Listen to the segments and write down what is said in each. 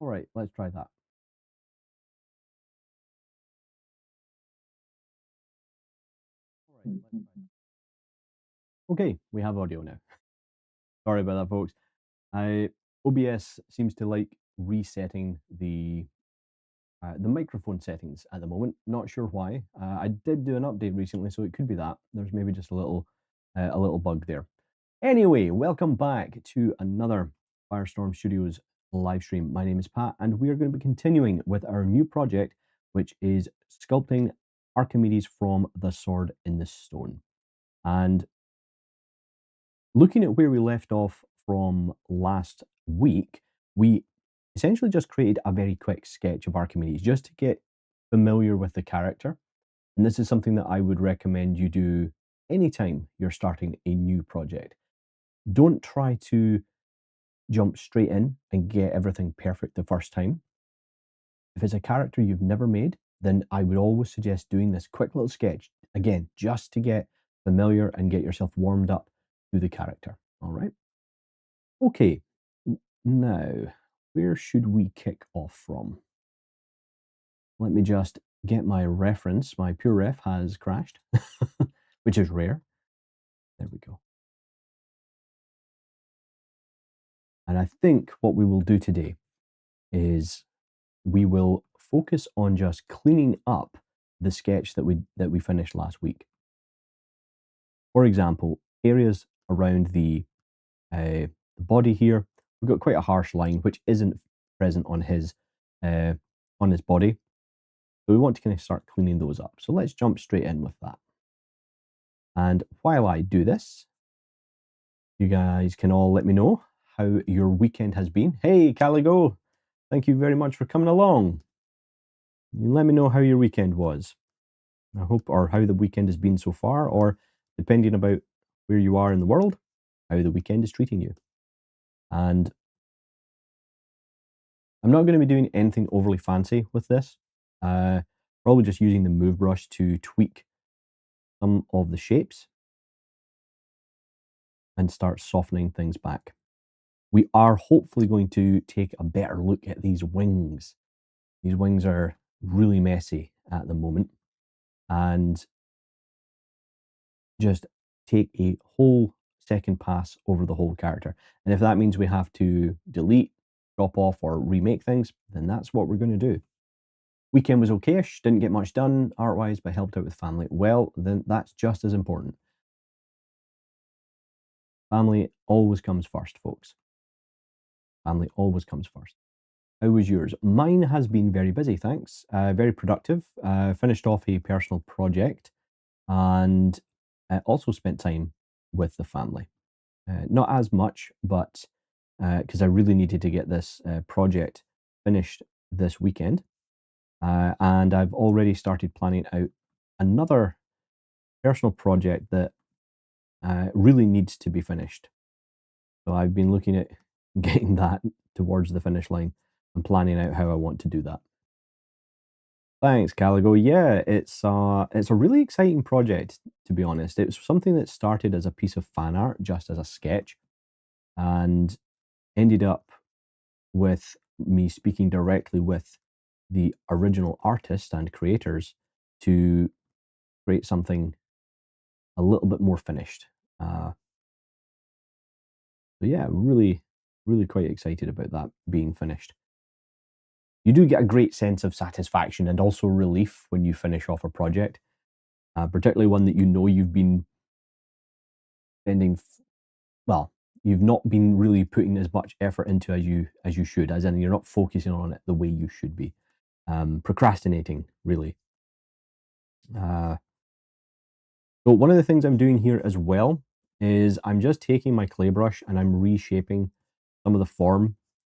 All right, let's try that. All right, let's try that. Okay, we have audio now. Sorry about that, folks. OBS seems to like resetting the microphone settings at the moment. Not sure why. I did do an update recently, so it could be that. There's maybe just a little bug there. Anyway, welcome back to another Firestorm Studios live stream. My name is Pat, and we are going to be continuing with our new project, which is Sculpting Archimedes from the Sword in the Stone. And looking at where we left off from last week, we essentially just created a very quick sketch of Archimedes just to get familiar with the character. And this is something that I would recommend you do anytime you're starting a new project. Don't try to jump straight in and get everything perfect the first time. If it's a character you've never made, then I would always suggest doing this quick little sketch, again, just to get familiar and get yourself warmed up to the character. All right. Okay. Now, where should we kick off from? Let me just get my reference. My pure ref has crashed, which is rare. There we go. And I think what we will do today is we will focus on just cleaning up the sketch that we finished last week. For example, areas around the body here, we've got quite a harsh line which isn't present on his body. So we want to kind of start cleaning those up. So let's jump straight in with that. And while I do this, you guys can all let me know how your weekend has been. Hey, Caligo, thank you very much for coming along. You let me know how your weekend was. I hope, or how the weekend has been so far, or depending about where you are in the world, how the weekend is treating you. And I'm not going to be doing anything overly fancy with this. Probably just using the move brush to tweak some of the shapes and start softening things back. We are hopefully going to take a better look at these wings. These wings are really messy at the moment, and just take a whole second pass over the whole character. And if that means we have to delete, drop off, or remake things, then that's what we're going to do. Weekend was okay-ish, didn't get much done art-wise, but helped out with family. Well, then that's just as important. Family always comes first, folks. Family always comes first. How was yours? Mine has been very busy, thanks. Very productive. Finished off a personal project and also spent time with the family. Not as much, but because I really needed to get this project finished this weekend. And I've already started planning out another personal project that really needs to be finished. So I've been looking at getting that towards the finish line and planning out how I want to do that. Thanks, Caligo. Yeah, it's a really exciting project, to be honest. It was something that started as a piece of fan art, just as a sketch, and ended up with me speaking directly with the original artist and creators to create something a little bit more finished. So yeah, really quite excited about that being finished. You do get a great sense of satisfaction and also relief when you finish off a project, particularly one that you know you've been spending, well, you've not been really putting as much effort into as you should, as in you're not focusing on it the way you should be. Procrastinating, really. So one of the things I'm doing here as well is I'm just taking my clay brush and I'm reshaping some of the form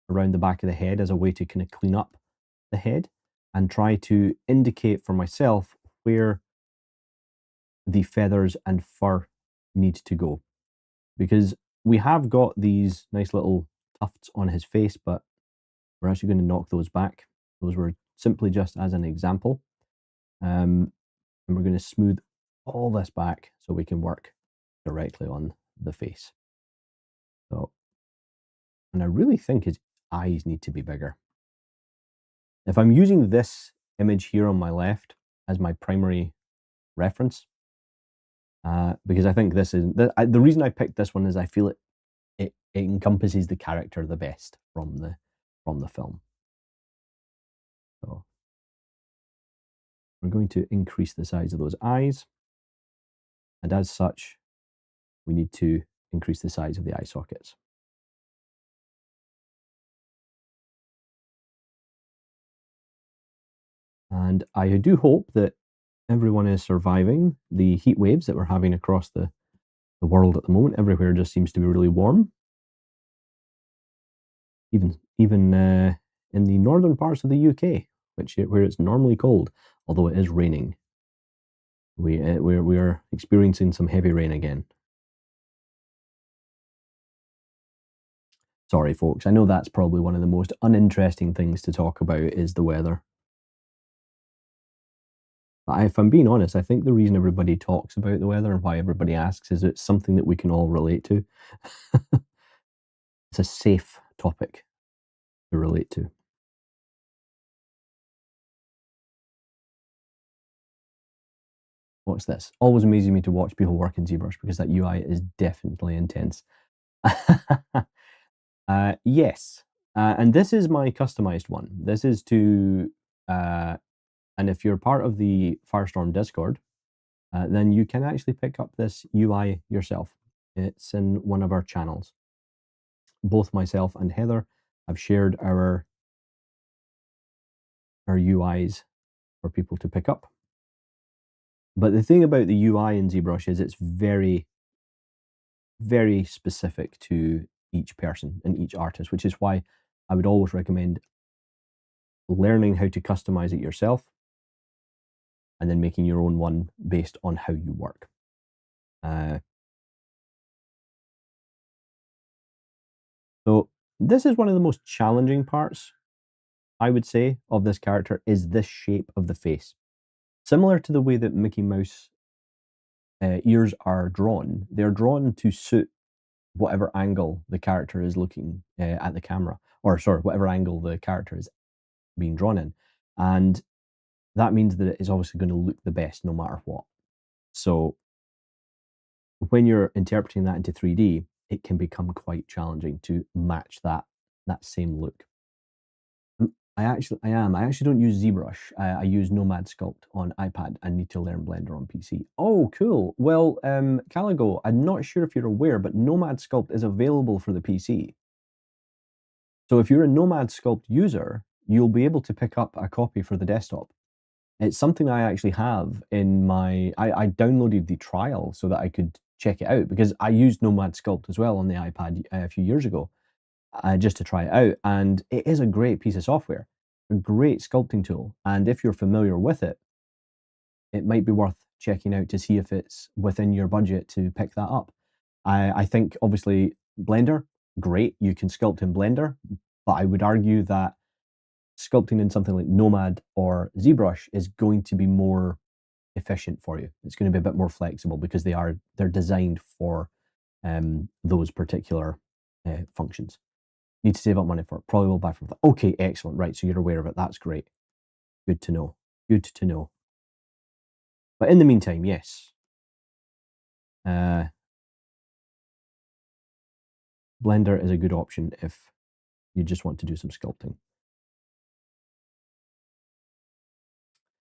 around the back of the head as a way to kind of clean up the head and try to indicate for myself where the feathers and fur need to go. Because we have got these nice little tufts on his face, but we're actually going to knock those back. Those were simply just as an example. And we're going to smooth all this back so we can work directly on the face. So, and I really think his eyes need to be bigger. if I'm using this image here on my left as my primary reference, because I think this is the reason I picked this one is I feel it encompasses the character the best from the film. So we're going to increase the size of those eyes, and as such, we need to increase the size of the eye sockets. And I do hope that everyone is surviving the heat waves that we're having across the world at the moment. Everywhere just seems to be really warm. Even in the northern parts of the UK, where it's normally cold, although it is raining. We are experiencing some heavy rain again. Sorry, folks. I know that's probably one of the most uninteresting things to talk about is the weather. But if I'm being honest, I think the reason everybody talks about the weather and why everybody asks is it's something that we can all relate to. It's a safe topic to relate to. What's this? Always amazes me to watch people work in ZBrush because that UI is definitely intense. Yes, and this is my customized one. This is to, and if you're part of the Firestorm Discord, then you can actually pick up this UI yourself. It's in one of our channels. Both myself and Heather have shared our UIs for people to pick up. But the thing about the UI in ZBrush is it's very, very specific to each person and each artist, which is why I would always recommend learning how to customize it yourself and then making your own one based on how you work. So this is one of the most challenging parts, I would say, of this character is this shape of the face. Similar to the way that Mickey Mouse ears are drawn, they're drawn to suit whatever angle the character is looking at the camera, or sorry, whatever angle the character is being drawn in. And that means that it is obviously going to look the best no matter what. So when you're interpreting that into 3D, it can become quite challenging to match that same look. I actually don't use ZBrush. I use Nomad Sculpt on iPad. I need to learn Blender on PC. Oh, cool. Well, Caligo, I'm not sure if you're aware, but Nomad Sculpt is available for the PC. So if you're a Nomad Sculpt user, you'll be able to pick up a copy for the desktop. It's something I actually have in my... I downloaded the trial so that I could check it out, because I used Nomad Sculpt as well on the iPad a few years ago. Just to try it out, and it is a great piece of software, a great sculpting tool, and if you're familiar with it, it might be worth checking out to see if it's within your budget to pick that up. I think obviously Blender, great, you can sculpt in Blender, but I would argue that sculpting in something like Nomad or ZBrush is going to be more efficient for you. It's going to be a bit more flexible because they're designed for those particular functions. Need to save up money for it. Probably will buy from that. Okay, excellent. Right, so you're aware of it. That's great. Good to know. Good to know. But in the meantime, yes. Blender is a good option if you just want to do some sculpting.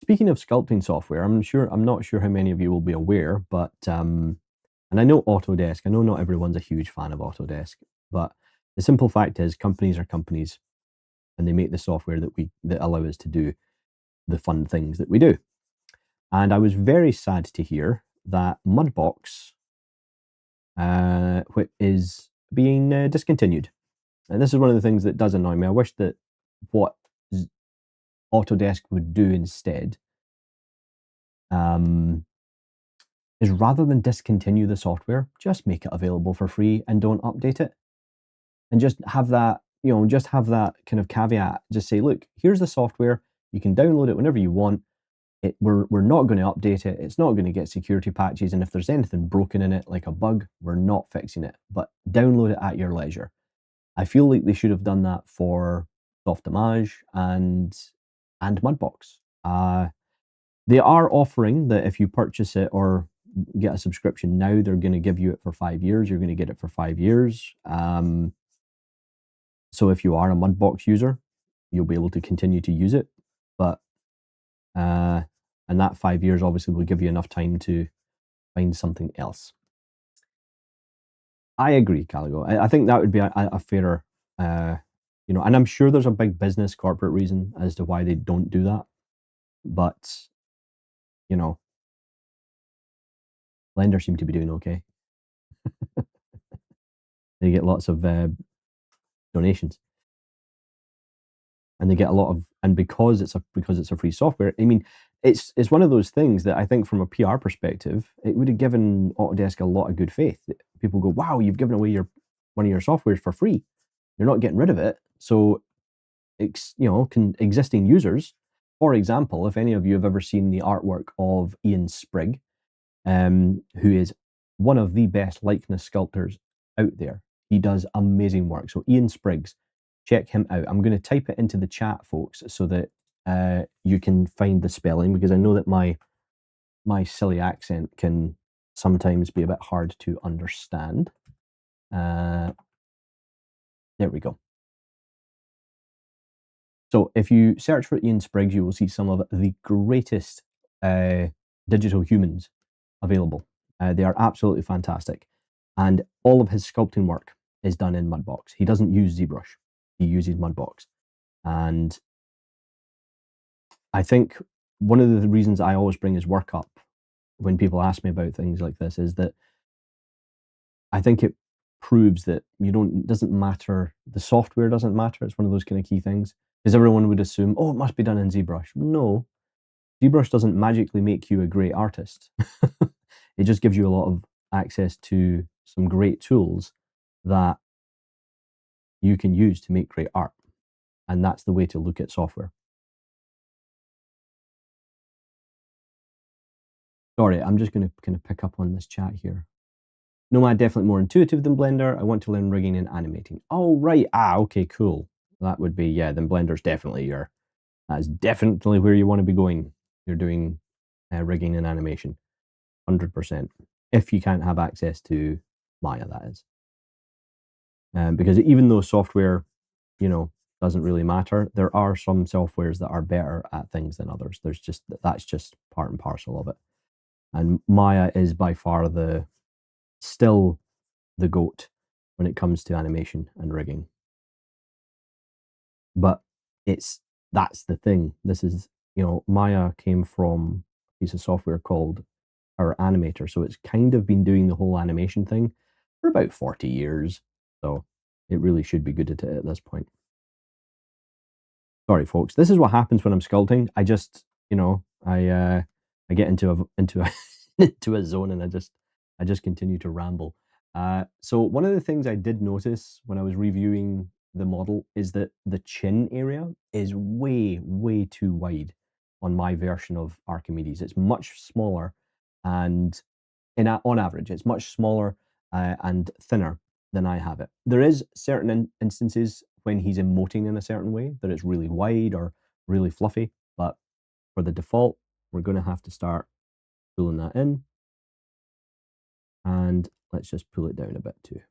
Speaking of sculpting software, I'm not sure how many of you will be aware, but and I know Autodesk. I know not everyone's a huge fan of Autodesk, but the simple fact is companies are companies, and they make the software that allow us to do the fun things that we do. And I was very sad to hear that Mudbox is being discontinued. And this is one of the things that does annoy me. I wish that what Autodesk would do instead is, rather than discontinue the software, just make it available for free and don't update it. And just have that, just have that kind of caveat. Just say, look, here's the software. You can download it whenever you want. We're not going to update it. It's not going to get security patches. And if there's anything broken in it, like a bug, we're not fixing it. But download it at your leisure. I feel like they should have done that for Softimage and and Mudbox. They are offering that if you purchase it or get a subscription now, they're going to give you it for 5 years. You're going to get it for 5 years. So if you are a Mudbox user, you'll be able to continue to use it. But and that 5 years obviously will give you enough time to find something else. I agree, Caligo. I think that would be a fairer, you know, and I'm sure there's a big business corporate reason as to why they don't do that. But, you know, lenders seem to be doing okay. They get lots of donations, and they get a lot of, and because it's a free software. I mean, it's one of those things that I think from a PR perspective, it would have given Autodesk a lot of good faith. People go, "Wow, you've given away one of your softwares for free. You're not getting rid of it." So, you know, existing users, for example, if any of you have ever seen the artwork of Ian Sprigg, who is one of the best likeness sculptors out there. He does amazing work. So Ian Spriggs, check him out. I'm going to type it into the chat, folks, so that you can find the spelling, because I know that my silly accent can sometimes be a bit hard to understand. There we go. So if you search for Ian Spriggs, you will see some of the greatest digital humans available. They are absolutely fantastic. And all of his sculpting work is done in Mudbox. He doesn't use ZBrush. He uses Mudbox. And I think one of the reasons I always bring his work up when people ask me about things like this is that I think it proves that it doesn't matter, the software doesn't matter. It's one of those kind of key things. Because everyone would assume, oh, it must be done in ZBrush. No, ZBrush doesn't magically make you a great artist. It just gives you a lot of access to some great tools that you can use to make great art. And that's the way to look at software. Sorry, I'm just going to kind of pick up on this chat here. Nomad definitely more intuitive than Blender. I want to learn rigging and animating. Oh, right. Okay, cool. That would be, yeah, then Blender's definitely that's definitely where you want to be going. You're doing rigging and animation, 100%. If you can't have access to Maya, that is. Because even though software, you know, doesn't really matter, there are some softwares that are better at things than others. That's just part and parcel of it. And Maya is by far still the GOAT when it comes to animation and rigging. But that's the thing. This is, you know, Maya came from a piece of software called our Animator. So it's kind of been doing the whole animation thing for about 40 years. So it really should be good at it at this point. Sorry, folks. This is what happens when I'm sculpting. I just, you know, I get into a zone, and I just continue to ramble. So one of the things I did notice when I was reviewing the model is that the chin area is way, way too wide on my version of Archimedes. It's much smaller, and on average, it's much smaller and thinner than I have it. There is certain instances when he's emoting in a certain way that it's really wide or really fluffy, but for the default, we're going to have to start pulling that in. And let's just pull it down a bit too.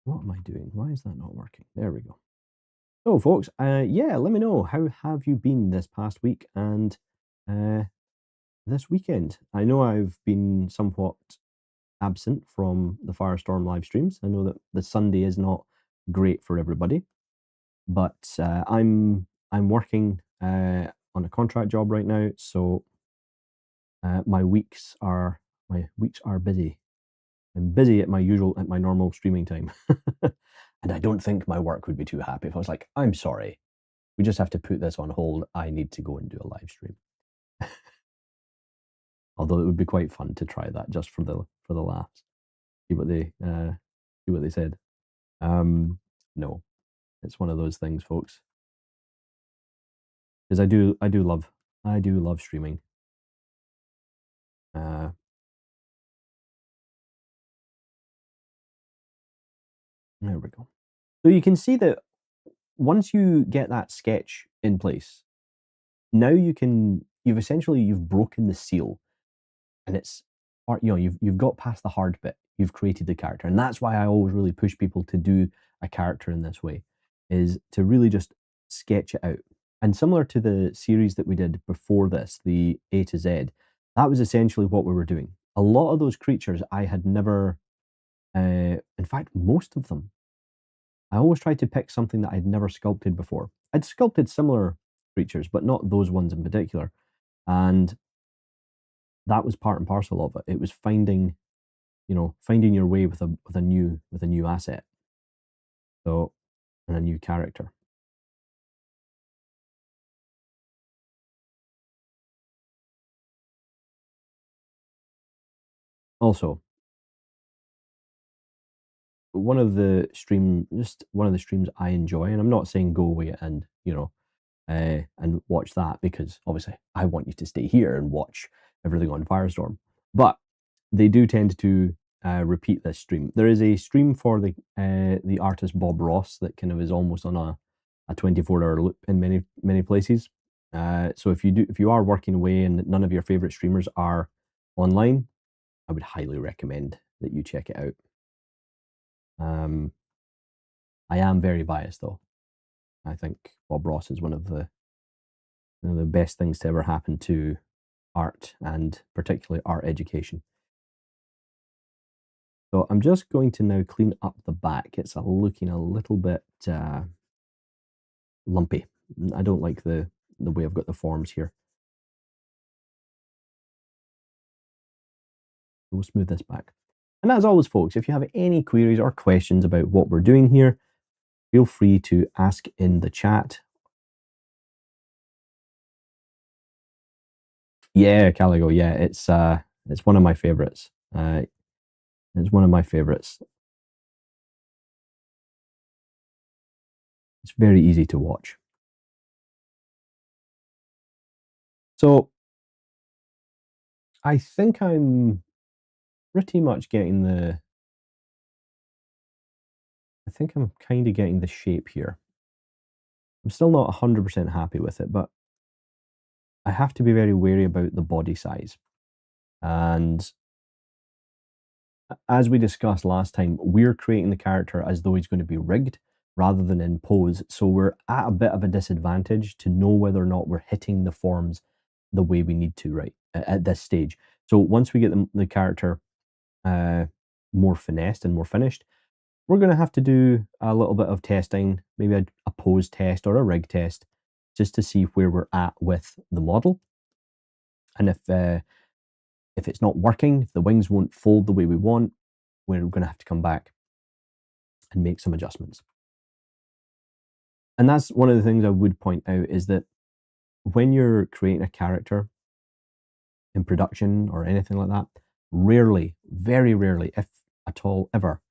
What am I doing? Why is that not working? There we go. So, folks, yeah, let me know, how have you been this past week and this weekend? I know I've been somewhat absent from the Firestorm live streams. I know that the Sunday is not great for everybody, but I'm working on a contract job right now, so my weeks are busy. I'm busy at my normal streaming time. And I don't think my work would be too happy if I was like, I'm sorry, we just have to put this on hold. I need to go and do a live stream. Although it would be quite fun to try that just for the laughs. See what they said. No, it's one of those things, folks. Because I do love streaming. There we go. So you can see that once you get that sketch in place, now you've broken the seal, and it's, or you've got past the hard bit. You've created the character, and that's why I always really push people to do a character in this way, is to really just sketch it out. And similar to the series that we did before this, the A to Z, that was essentially what we were doing. A lot of those creatures I had never, in fact, most of them, I always tried to pick something that I'd never sculpted before. I'd sculpted similar creatures, but not those ones in particular. And that was part and parcel of it. It was finding your way with a new asset. So, and a new character. Also, one of the streams I enjoy, and I'm not saying go away and watch that, because obviously I want you to stay here and watch everything on Firestorm. But they do tend to repeat this stream. There is a stream for the artist Bob Ross that kind of is almost on a 24-hour loop in many places. So if you are working away and none of your favorite streamers are online, I would highly recommend that you check it out. I am very biased though. I think Bob Ross is one of the best things to ever happen to art, and particularly art education. So I'm just going to now clean up the back. It's looking a little bit lumpy. I don't like the way I've got the forms here. We'll smooth this back. And as always, folks, if you have any queries or questions about what we're doing here, feel free to ask in the chat. Yeah, Caligo, yeah, it's one of my favorites. It's one of my favorites. It's very easy to watch. So I think I'm pretty much getting I think I'm kind of getting the shape here. I'm still not 100% happy with it, but I have to be very wary about the body size. And as we discussed last time, we're creating the character as though he's going to be rigged rather than in pose. So we're at a bit of a disadvantage to know whether or not we're hitting the forms the way we need to, right, at this stage. So once we get the character more finessed and more finished, we're going to have to do a little bit of testing, maybe a pose test or a rig test, just to see where we're at with the model. And if it's not working, if the wings won't fold the way we want, we're going to have to come back and make some adjustments. And that's one of the things I would point out, is that when you're creating a character in production or anything like that, rarely, very rarely, if at all ever,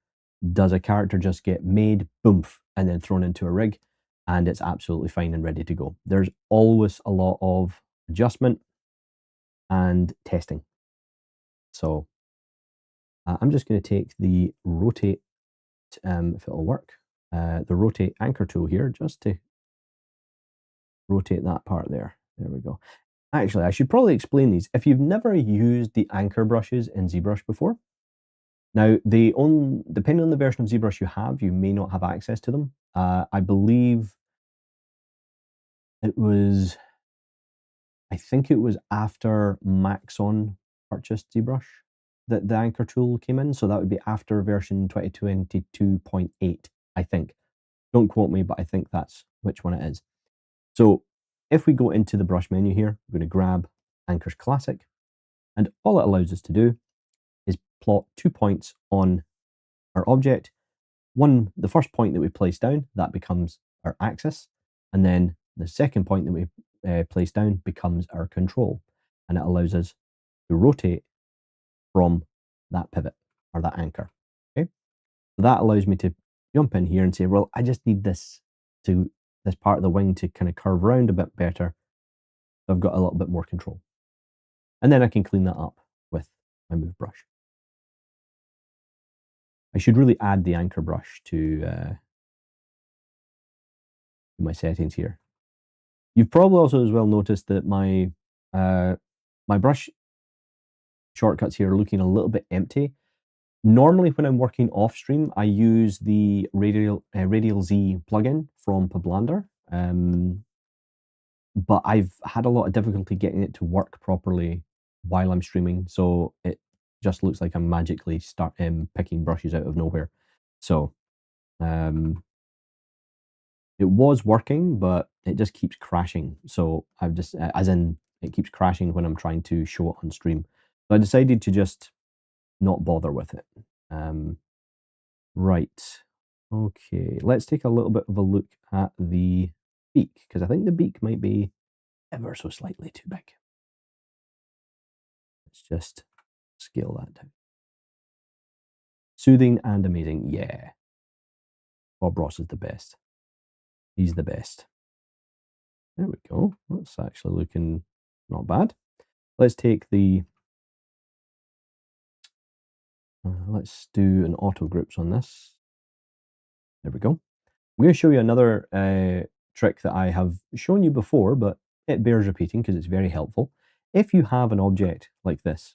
does a character just get made, boomf, and then thrown into a rig, and it's absolutely fine and ready to go. There's always a lot of adjustment and testing. So I'm just going to take the rotate, if it'll work, the rotate anchor tool here, just to rotate that part there. There we go. Actually, I should probably explain these. If you've never used the anchor brushes in ZBrush before, now depending on the version of ZBrush you have, you may not have access to them. I believe I think it was after Maxon purchased ZBrush that the anchor tool came in. So that would be after version 2022.8, I think. Don't quote me, but I think that's which one it is. So if we go into the brush menu here, we're going to grab Anchors Classic, and all it allows us to do is plot 2 points on our object. The first point that we place down, that becomes our axis, and then the second point that we place down becomes our control, and it allows us to rotate from that pivot or that anchor. Okay, so that allows me to jump in here and say, well, I just need this part of the wing to kind of curve around a bit better. So I've got a little bit more control, and then I can clean that up with my move brush. I should really add the anchor brush to my settings here. You've probably also as well noticed that my my brush shortcuts here are looking a little bit empty. Normally, when I'm working off stream, I use the Radial Z plugin from Pablander, but I've had a lot of difficulty getting it to work properly while I'm streaming, so it just looks like I'm magically picking brushes out of nowhere. So it was working, but it just keeps crashing. So I've just, as in, it keeps crashing when I'm trying to show it on stream. So I decided to just not bother with it. Right. Okay, let's take a little bit of a look at the beak, because I think the beak might be ever so slightly too big. Let's just scale that down. Soothing and amazing, yeah. Bob Ross is the best. He's the best. There we go. That's actually looking not bad. Let's take the let's do an auto groups on this. There we go. I'm going to show you another trick that I have shown you before, but it bears repeating because it's very helpful. If you have an object like this,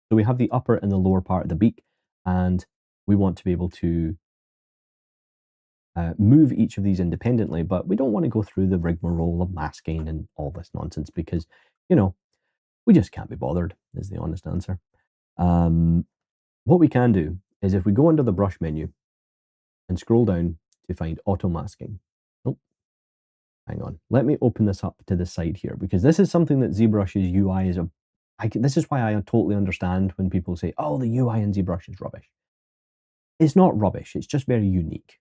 so we have the upper and the lower part of the beak, and we want to be able to move each of these independently, but we don't want to go through the rigmarole of masking and all this nonsense because, you know, we just can't be bothered, is the honest answer. What we can do is if we go under the brush menu and scroll down to find auto masking. Oh, hang on. Let me open this up to the side here because this is something that ZBrush's UI is this is why I totally understand when people say, oh, the UI in ZBrush is rubbish. It's not rubbish. It's just very unique.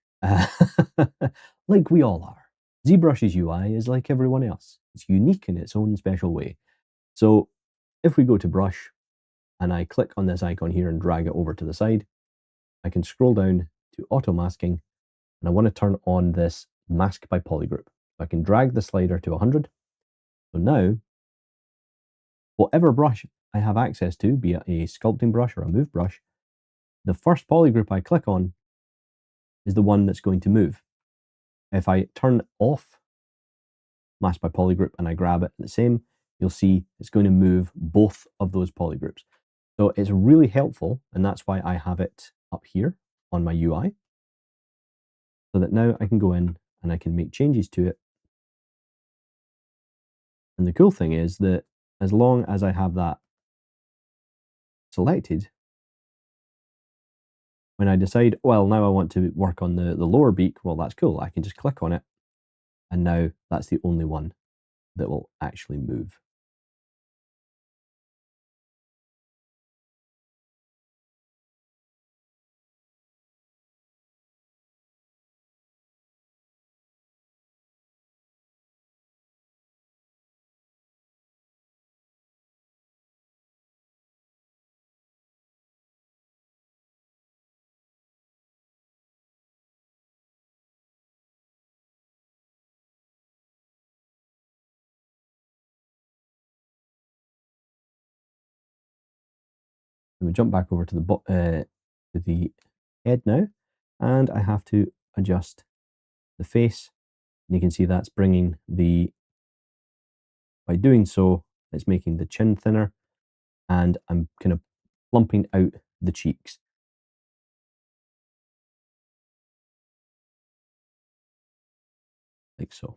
Like we all are. ZBrush's UI is like everyone else. It's unique in its own special way. So if we go to brush and I click on this icon here and drag it over to the side, I can scroll down to auto masking and I want to turn on this mask by polygroup. I can drag the slider to 100. So now, whatever brush I have access to, be it a sculpting brush or a move brush, the first polygroup I click on is the one that's going to move. If I turn off mask by polygroup and I grab it the same, you'll see it's going to move both of those polygroups. So it's really helpful, and that's why I have it up here on my UI, so that now I can go in and I can make changes to it. And the cool thing is that as long as I have that selected, when I decide, well, now I want to work on the lower beak, well, that's cool. I can just click on it, and now that's the only one that will actually move. And we jump back over to the head now, and I have to adjust the face, and you can see that's bringing by doing so, it's making the chin thinner, and I'm kind of plumping out the cheeks. Like so.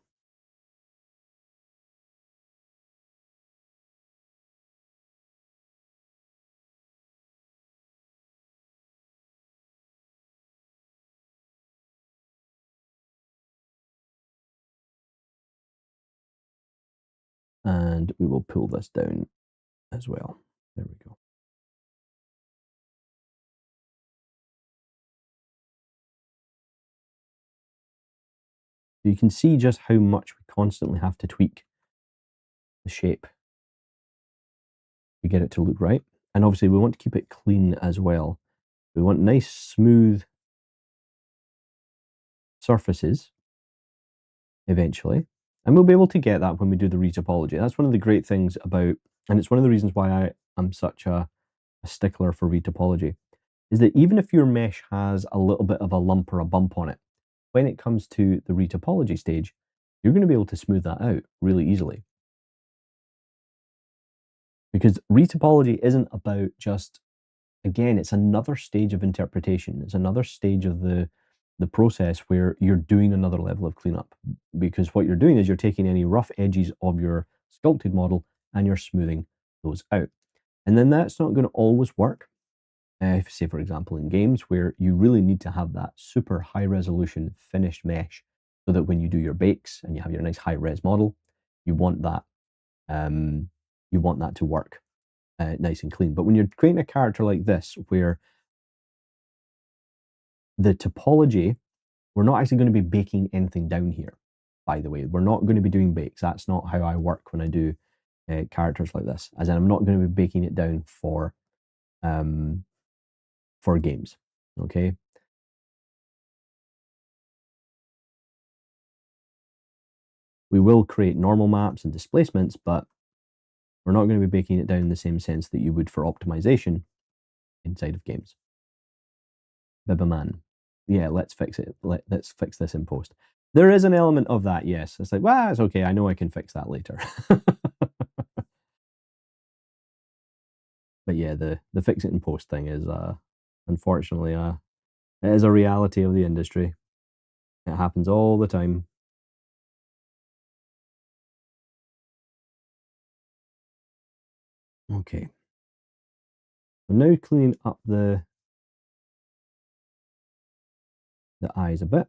And we will pull this down as well. There we go. So you can see just how much we constantly have to tweak the shape to get it to look right. And obviously we want to keep it clean as well. We want nice, smooth surfaces eventually. And we'll be able to get that when we do the retopology. That's one of the great things about, and it's one of the reasons why I am such a stickler for retopology. is that even if your mesh has a little bit of a lump or a bump on it, when it comes to the retopology stage, you're going to be able to smooth that out really easily. Because retopology isn't about just, again, it's another stage of interpretation. It's another stage of the process where you're doing another level of cleanup. Because what you're doing is you're taking any rough edges of your sculpted model and you're smoothing those out. And then that's not going to always work. If, say, for example, in games where you really need to have that super high resolution finished mesh so that when you do your bakes and you have your nice high res model, you want that um, to work nice and clean. But when you're creating a character like this, where the topology, we're not actually going to be baking anything down here, by the way. We're not going to be doing bakes. That's not how I work when I do characters like this. As in, I'm not going to be baking it down for games, okay? We will create normal maps and displacements, but we're not going to be baking it down in the same sense that you would for optimization inside of games. Bibaman. Yeah, let's fix it. Let's fix this in post. There is an element of that, yes. It's like, well, it's okay. I know I can fix that later. But yeah, the fix it in post thing is, unfortunately, it is a reality of the industry. It happens all the time. Okay. I'm now cleaning up the eyes a bit.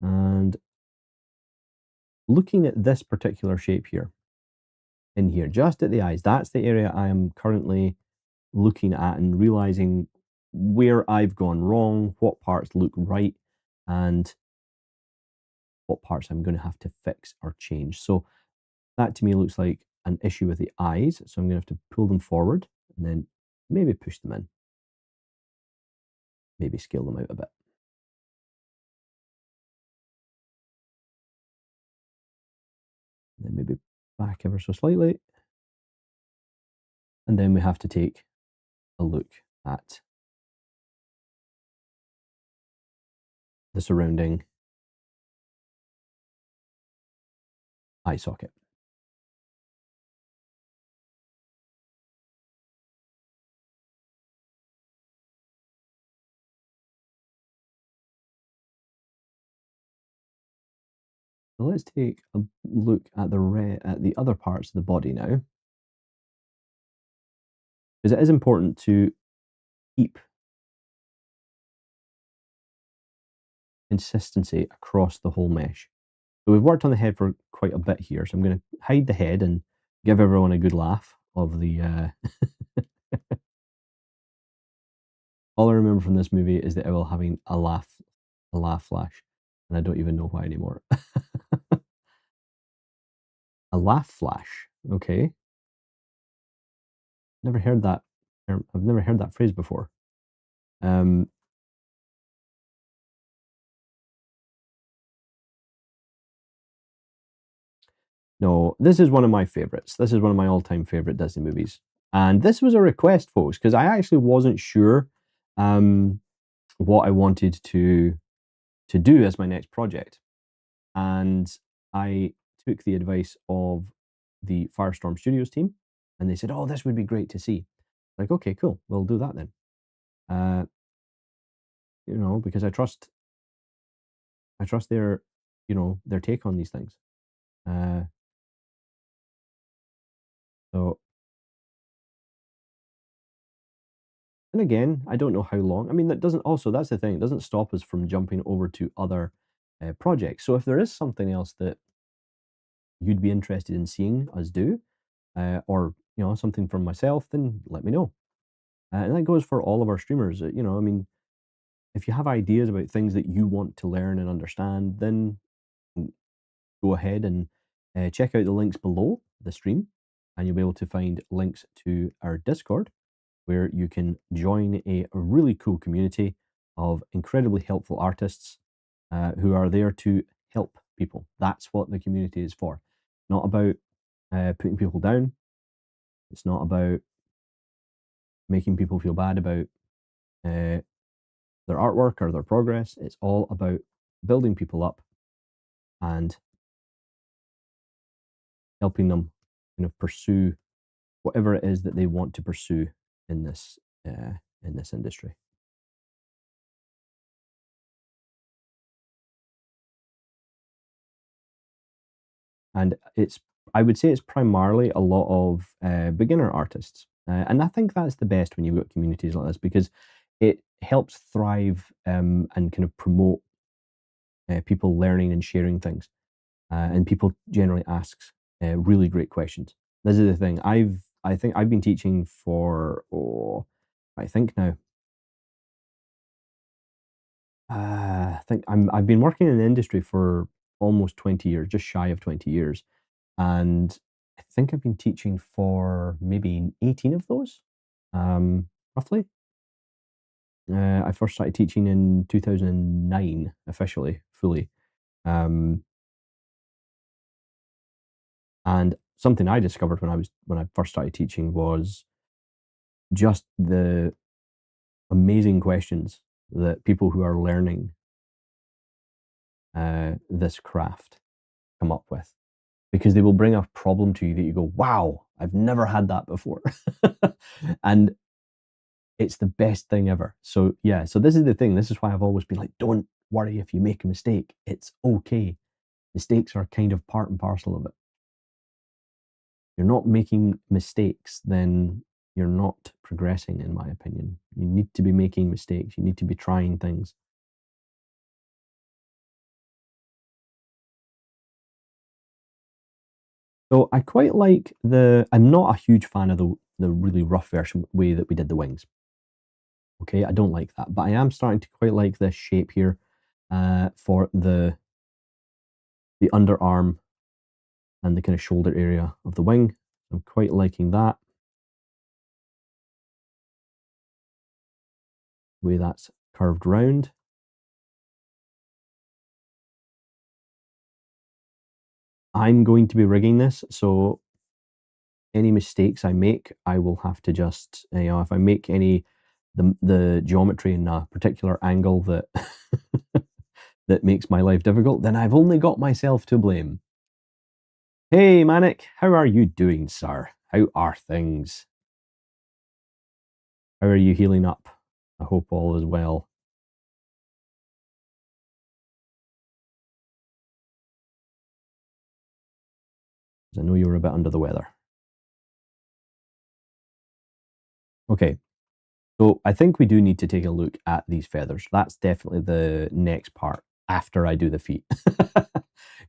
And looking at this particular shape here, in here, just at the eyes, that's the area I am currently looking at and realizing where I've gone wrong, what parts look right, and what parts I'm going to have to fix or change. So that to me looks like an issue with the eyes. So I'm going to have to pull them forward and then maybe push them in, maybe scale them out a bit. And then maybe back ever so slightly. And then we have to take a look at the surrounding eye socket. So let's take a look at the other parts of the body now, because it is important to keep consistency across the whole mesh. So we've worked on the head for quite a bit here, so I'm going to hide the head and give everyone a good laugh of the. All I remember from this movie is the owl having a laugh flash, and I don't even know why anymore. A laugh flash, okay. Never heard that. I've never heard that phrase before. No, this is one of my favorites. This is one of my all-time favorite Disney movies. And this was a request, folks, because I actually wasn't sure what I wanted to do as my next project. And I took the advice of the Firestorm Studios team, and they said, "Oh, this would be great to see." Like, okay, cool, we'll do that then. Because I trust their, their take on these things. So, and again, I don't know how long. I mean, that's the thing. It doesn't stop us from jumping over to other projects. So if there is something else that you'd be interested in seeing us do, or something from myself, then let me know. And that goes for all of our streamers. I mean, if you have ideas about things that you want to learn and understand, then go ahead and check out the links below the stream, and you'll be able to find links to our Discord, where you can join a really cool community of incredibly helpful artists who are there to help people. That's what the community is for. Not about putting people down. It's not about making people feel bad about their artwork or their progress. It's all about building people up and helping them kind of pursue whatever it is that they want to pursue in this industry. And I would say it's primarily a lot of beginner artists. And I think that's the best when you've got communities like this, because it helps thrive and kind of promote people learning and sharing things. And people generally ask really great questions. This is the thing. I think I've been teaching for, I think now, I think I've been working in the industry for almost 20 years, just shy of 20 years. And I think I've been teaching for maybe 18 of those, roughly. I first started teaching in 2009, officially, fully. Um, and something I discovered when I first started teaching was just the amazing questions that people who are learning this craft come up with, because they will bring a problem to you that you go, wow, I've never had that before. And it's the best thing ever. So yeah, so this is the thing. This is why I've always been like, don't worry if you make a mistake. It's okay. Mistakes are kind of part and parcel of it. You're not making mistakes, then you're not progressing, in my opinion. You need to be making mistakes. You need to be trying things. So I quite like I'm not a huge fan of the really rough version way that we did the wings. Okay, I don't like that, but I am starting to quite like this shape here for the underarm and the kind of shoulder area of the wing. I'm quite liking that, the way that's curved round. I'm going to be rigging this, so any mistakes I make, I will have to just, if I make the geometry in a particular angle that that makes my life difficult, then I've only got myself to blame. Hey, Manic, how are you doing, sir? How are things? How are you healing up? I hope all is well. 'Cause I know you were a bit under the weather. Okay, so I think we do need to take a look at these feathers. That's definitely the next part after I do the feet.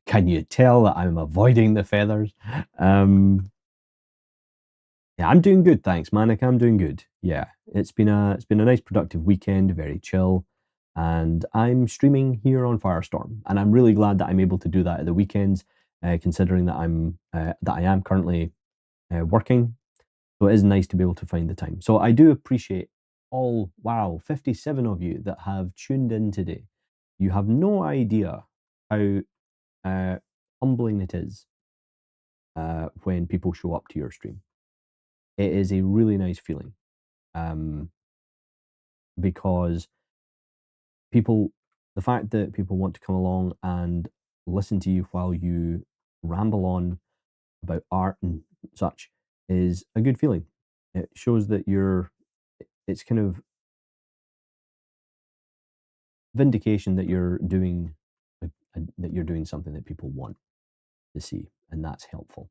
Can you tell that I'm avoiding the feathers? Yeah, I'm doing good, thanks, Manic. I'm doing good. Yeah, it's been a nice productive weekend, very chill, and I'm streaming here on Firestorm, and I'm really glad that I'm able to do that at the weekends, considering that I am currently working. So it is nice to be able to find the time. So I do appreciate all, wow, 57 of you that have tuned in today. You have no idea how humbling it is when people show up to your stream. It is a really nice feeling, um, because people, the fact that people want to come along and listen to you while you ramble on about art and such is a good feeling. It shows that it's kind of vindication that you're doing that you're doing something that people want to see, and that's helpful.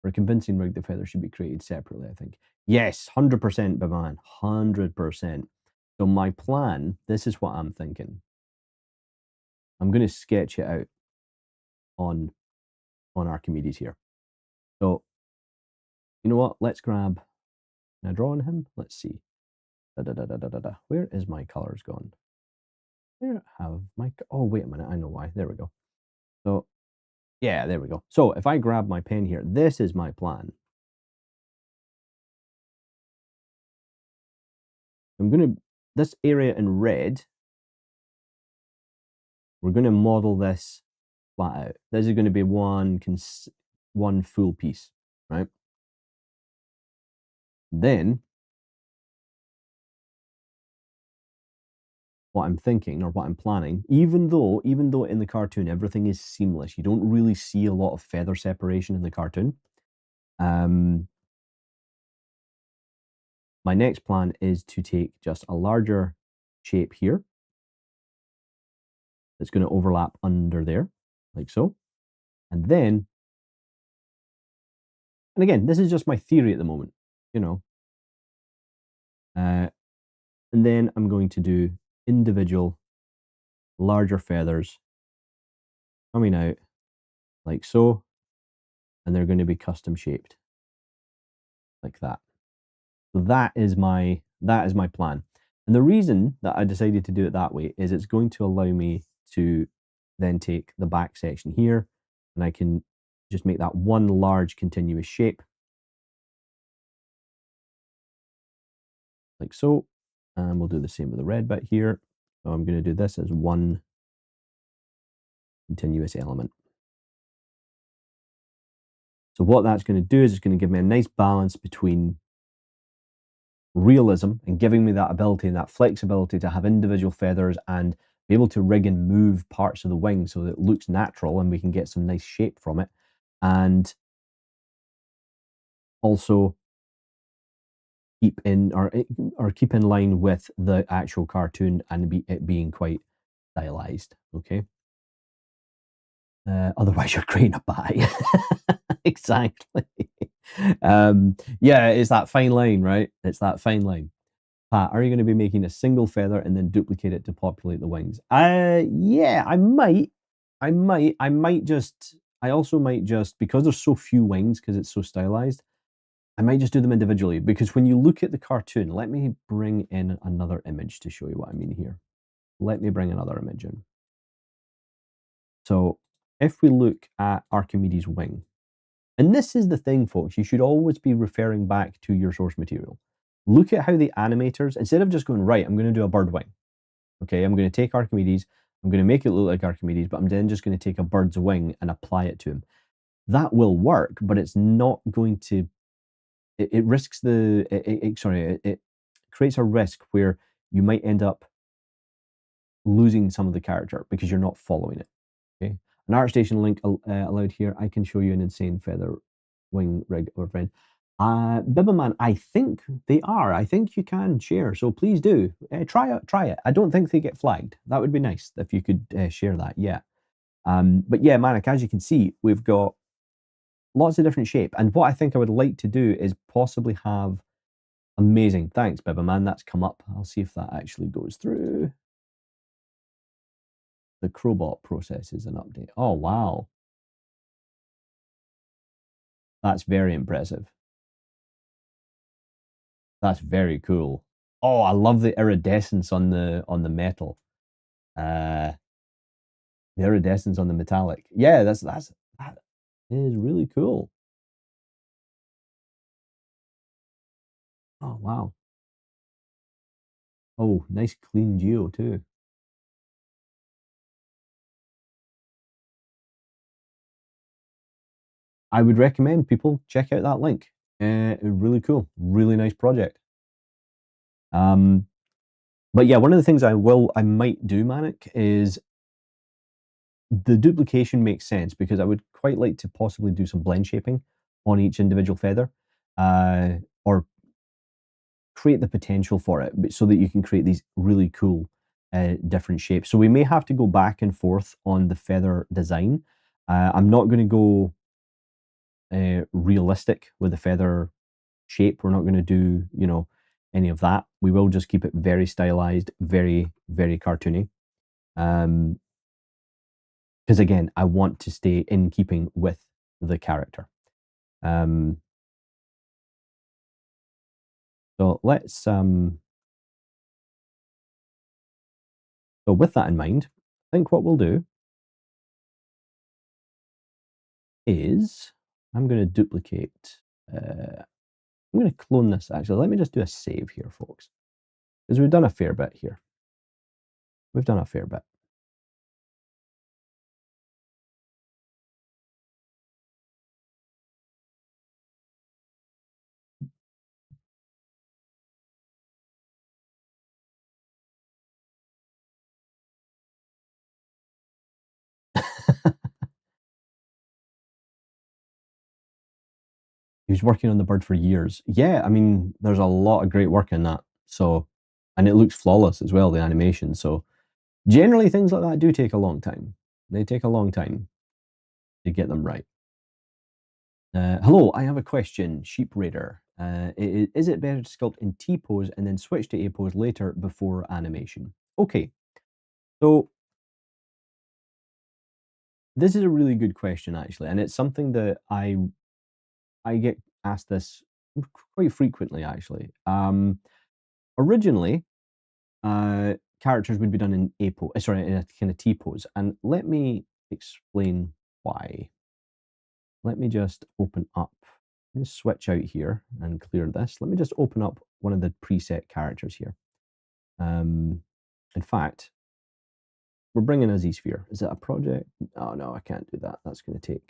For a convincing rig, the feather should be created separately, I think. Yes, 100%, Baman, 100%. So my plan, this is what I'm thinking. I'm going to sketch it out on Archimedes here. So, you know what? Let's grab. Can I draw on him? Let's see. Where is my colors gone? Where have my? Oh, wait a minute. I know why. There we go. So, yeah, there we go. So if I grab my pen here, this is my plan. I'm going to this area in red. We're going to model this flat out. This is going to be one full piece, right? Then what I'm thinking or what I'm planning, even though in the cartoon everything is seamless, you don't really see a lot of feather separation in the cartoon. My next plan is to take just a larger shape here that's going to overlap under there, like so. And then, and again, this is just my theory at the moment, you know. And then I'm going to do individual larger feathers coming out like so, and they're going to be custom shaped like that. So that is my plan. And the reason that I decided to do it that way is it's going to allow me to then take the back section here and I can just make that one large continuous shape like so. And we'll do the same with the red bit here. So I'm going to do this as one continuous element. So what that's going to do is it's going to give me a nice balance between realism and giving me that ability and that flexibility to have individual feathers and be able to rig and move parts of the wing so that it looks natural and we can get some nice shape from it. And also keep in line with the actual cartoon and it being quite stylized. Okay. Otherwise, you're creating a pie. Exactly. Yeah, it's that fine line, right? It's that fine line. Pat, are you going to be making a single feather and then duplicate it to populate the wings? Yeah, I might. I also might just, because there's so few wings, because it's so stylized, I might just do them individually. Because when you look at the cartoon, let me bring in another image to show you what I mean here. Let me bring another image in. So if we look at Archimedes' wing, and this is the thing, folks, you should always be referring back to your source material. Look at how the animators, instead of just going, right, I'm going to do a bird wing. Okay, I'm going to take Archimedes, I'm going to make it look like Archimedes, but I'm then just going to take a bird's wing and apply it to him. That will work, but it's not going to, it risks the, it creates a risk where you might end up losing some of the character because you're not following it. Okay, an ArtStation link allowed here. I can show you an insane feather wing rig or friend. Bibberman, I think they are. I think you can share. So please do try it. I don't think they get flagged. That would be nice if you could share that. Yeah. But yeah, Manic, as you can see, we've got lots of different shape. And what I think I would like to do is possibly have amazing. Thanks, Bibberman. That's come up. I'll see if that actually goes through. The Crowbot process is an update. Oh, wow. That's very impressive. That's very cool. Oh, I love the iridescence on the metal. The iridescence on the metallic. Yeah, that is really cool. Oh wow. Oh, nice clean geo too. I would recommend people check out that link. Really cool, really nice project. But yeah, one of the things I might do, Manic, is the duplication makes sense because I would quite like to possibly do some blend shaping on each individual feather, or create the potential for it so that you can create these really cool different shapes. So we may have to go back and forth on the feather design. I'm not going to go realistic with the feather shape. We're not going to do, any of that. We will just keep it very stylized, very, very cartoony. Because again, I want to stay in keeping with the character. So let's so with that in mind, I think what we'll do is I'm going to duplicate. I'm going to clone this actually. Let me just do a save here, folks, because we've done a fair bit here. We've done a fair bit. he was working on the bird for years. Yeah, I mean, there's a lot of great work in that. So, and it looks flawless as well, the animation. So generally things like that do take a long time. They take a long time to get them right. Hello, I have a question, Sheep Raider. Is it better to sculpt in T-pose and then switch to A-pose later before animation? Okay, so this is a really good question actually, and it's something that I get asked this quite frequently actually. Originally, characters would be done in A-pose, sorry, in a kind of T-pose, and let me explain why. Let me just open up. Let's switch out here and clear this. Let me just open up one of the preset characters here. In fact, we're bringing a Z-sphere. Is it a project? Oh no, I can't do that. That's going to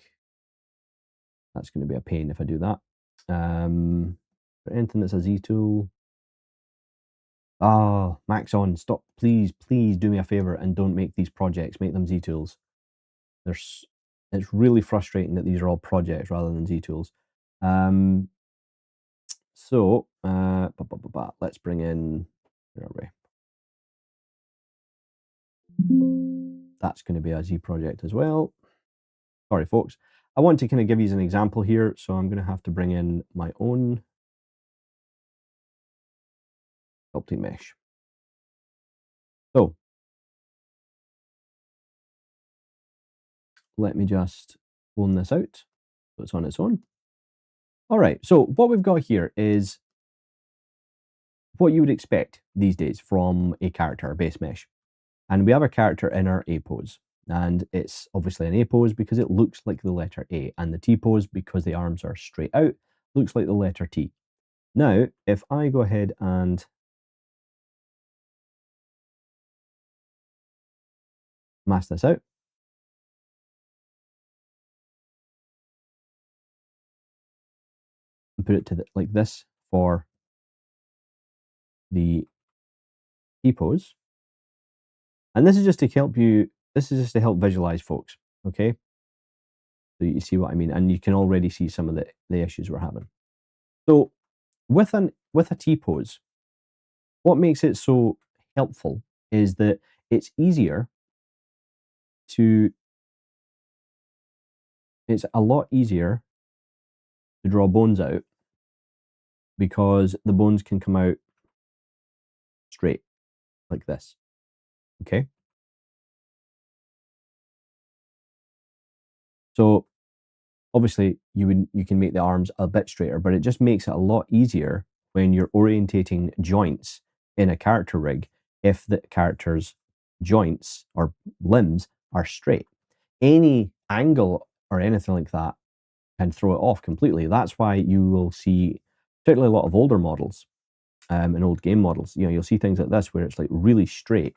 be a pain if I do that. For anything that's a Z tool. Oh, Maxon, stop. Please do me a favor and don't make these projects. Make them Z tools. It's really frustrating that these are all projects rather than Z tools. Let's bring in, where are we? That's going to be a Z project as well. Sorry, folks. I want to kind of give you an example here, so I'm going to have to bring in my own sculpting mesh. So let me just clone this out so it's on its own. All right, so what we've got here is what you would expect these days from a character, a base mesh. And we have a character in our A pose. And it's obviously an A pose because it looks like the letter A. And the T pose, because the arms are straight out, looks like the letter T. Now, if I go ahead and mask this out, and put it to like this for the T pose. And this is just to help you, this is just to help visualize folks, okay? So you see what I mean, and you can already see some of the issues we're having. So with a T pose, what makes it so helpful is that it's a lot easier to draw bones out because the bones can come out straight like this, okay? So obviously you can make the arms a bit straighter, but it just makes it a lot easier when you're orientating joints in a character rig if the character's joints or limbs are straight. Any angle or anything like that can throw it off completely. That's why you will see, particularly a lot of older models and old game models, you know, you'll see things like this where it's like really straight.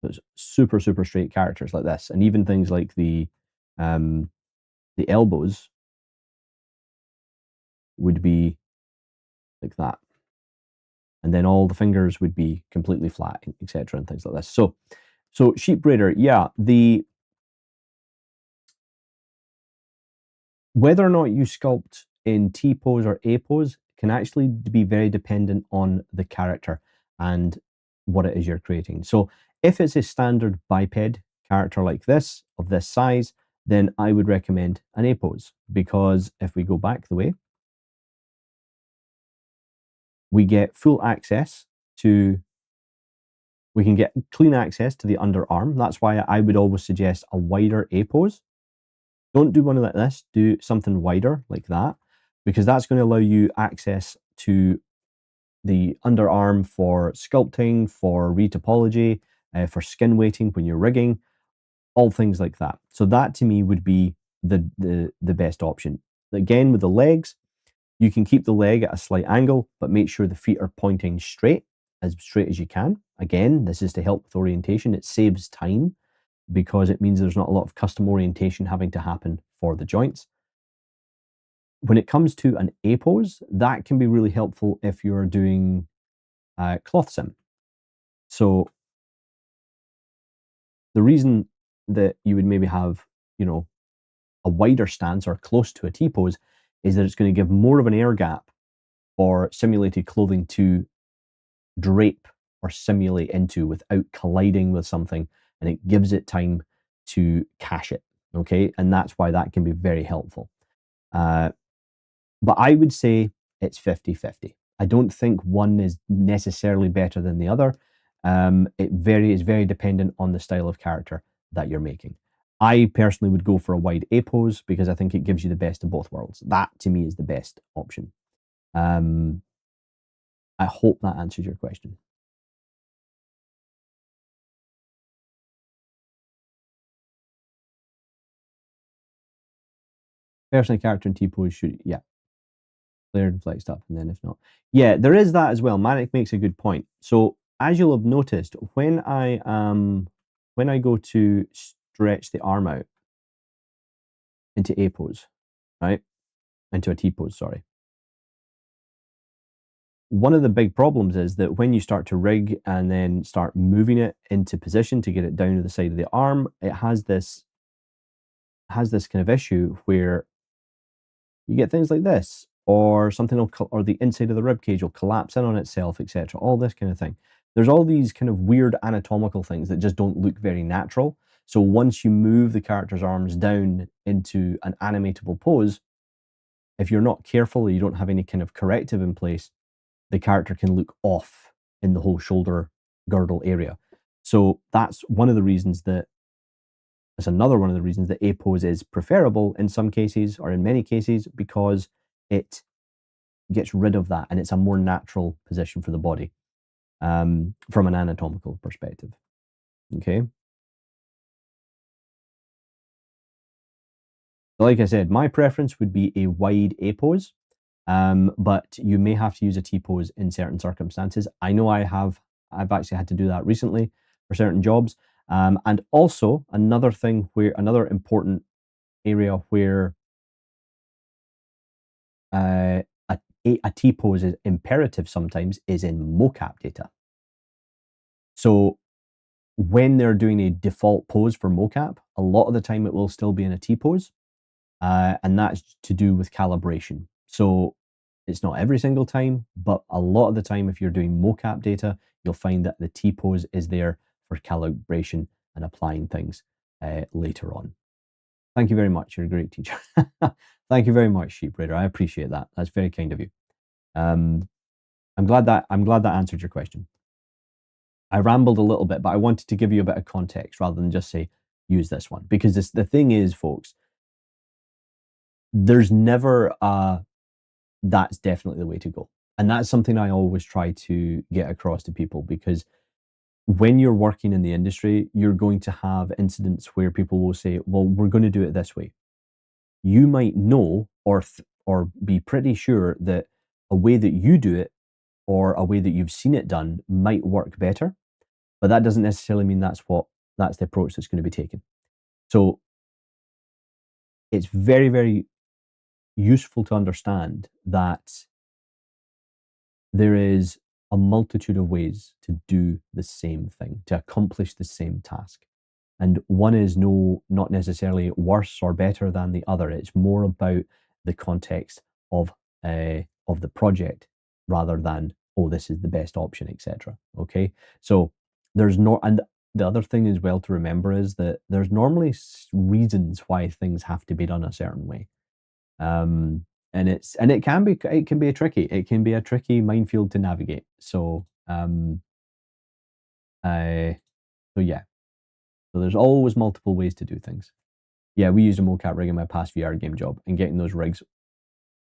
So it's super, super straight characters like this. And even things like the elbows would be like that. And then all the fingers would be completely flat, etc., and things like this. So Sheep Raider, yeah, whether or not you sculpt in T pose or A pose can actually be very dependent on the character and what it is you're creating. So if it's a standard biped character like this, of this size, then I would recommend an A pose, because if we go back the way, we get full access to, we can get clean access to the underarm. That's why I would always suggest a wider A pose. Don't do one like this, do something wider like that, because that's going to allow you access to the underarm for sculpting, for retopology, for skin weighting when you're rigging, all things like that. So that to me would be the best option. Again, with the legs, you can keep the leg at a slight angle, but make sure the feet are pointing straight as you can. Again, this is to help with orientation. It saves time because it means there's not a lot of custom orientation having to happen for the joints. When it comes to an A pose, that can be really helpful if you're doing cloth sim. So the reason that you would maybe have, you know, a wider stance or close to a T-pose is that it's going to give more of an air gap for simulated clothing to drape or simulate into without colliding with something, and it gives it time to cache it, okay? And that's why that can be very helpful. But I would say it's 50-50. I don't think one is necessarily better than the other. It is very dependent on the style of character that you're making. I personally would go for a wide A pose because I think it gives you the best of both worlds. That to me is the best option. I hope that answers your question. Personally, character and T-pose should, yeah, flared and flexed up, and then if not. Yeah, there is that as well. Manic makes a good point. So as you'll have noticed, when I go to stretch the arm out into A pose, right? Into a T pose, sorry. One of the big problems is that when you start to rig and then start moving it into position to get it down to the side of the arm, it has this kind of issue where you get things like this, or something will, or the inside of the rib cage will collapse in on itself, etc. All this kind of thing. There's all these kind of weird anatomical things that just don't look very natural. So once you move the character's arms down into an animatable pose, if you're not careful or you don't have any kind of corrective in place, the character can look off in the whole shoulder girdle area. So that's one of the reasons that That's another one of the reasons that A pose is preferable in some cases or in many cases, because it gets rid of that and it's a more natural position for the body from an anatomical perspective. Okay. Like I said, my preference would be a wide A pose, but you may have to use a T pose in certain circumstances. I know I've actually had to do that recently for certain jobs. And also another important area where a T pose is imperative sometimes is in mocap data. So when they're doing a default pose for mocap, a lot of the time it will still be in a T pose, and that's to do with calibration. So it's not every single time, but a lot of the time, if you're doing mocap data, you'll find that the T pose is there for calibration and applying things later on. Thank you very much. You're a great teacher. Thank you very much, Sheep Raider. I appreciate that. That's very kind of you. I'm glad that answered your question. I rambled a little bit, but I wanted to give you a bit of context rather than just say use this one, because the thing is, folks, there's never that's definitely the way to go, and that's something I always try to get across to people, because when you're working in the industry, you're going to have incidents where people will say, well, we're going to do it this way. You might know or be pretty sure that a way that you do it or a way that you've seen it done might work better, but that doesn't necessarily mean that's the approach that's going to be taken. So it's very, very useful to understand that there is a multitude of ways to do the same thing, to accomplish the same task. And one is not necessarily worse or better than the other. It's more about the context of the project rather than, oh, this is the best option, etc. Okay, so and the other thing as well to remember is that there's normally reasons why things have to be done a certain way. And it can be a tricky minefield to navigate. So yeah. So there's always multiple ways to do things. Yeah, we used a mocap rig in my past VR game job, and getting those rigs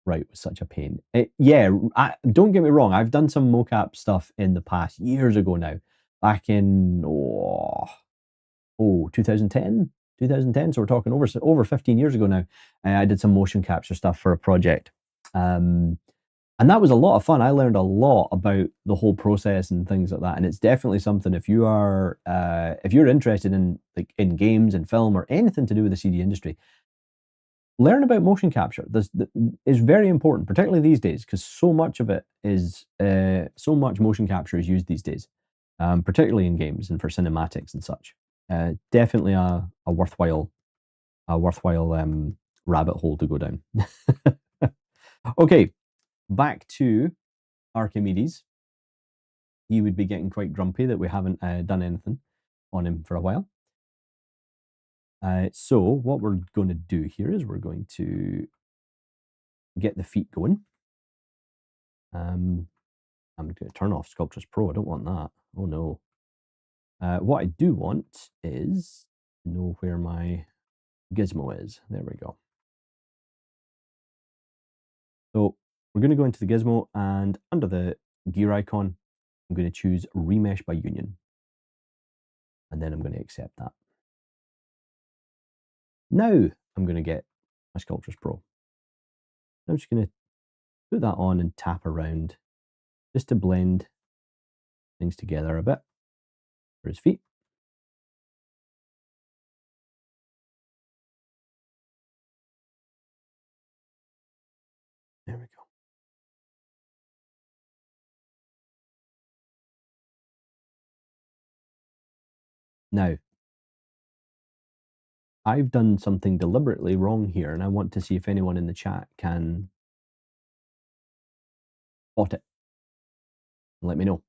right was such a pain. Don't get me wrong, I've done some mocap stuff in the past, years ago now, back in 2010. So we're talking over 15 years ago now. I did some motion capture stuff for a project. And that was a lot of fun. I learned a lot about the whole process and things like that. And it's definitely something, if you're interested in games and film or anything to do with the CD industry, learn about motion capture. This is very important, particularly these days, because so much motion capture is used these days, particularly in games and for cinematics and such. Definitely a worthwhile worthwhile rabbit hole to go down. Okay, back to Archimedes. He would be getting quite grumpy that we haven't done anything on him for a while. So what we're going to do here is we're going to get the feet going. I'm going to turn off Sculptris Pro. I don't want that. Oh no. What I do want is to know where my gizmo is. There we go. So we're going to go into the gizmo, and under the gear icon, I'm going to choose Remesh by Union. And then I'm going to accept that. Now I'm going to get my Sculptris Pro. I'm just going to put that on and tap around just to blend things together a bit for his feet. There we go. Now, I've done something deliberately wrong here, and I want to see if anyone in the chat can spot it. Let me know.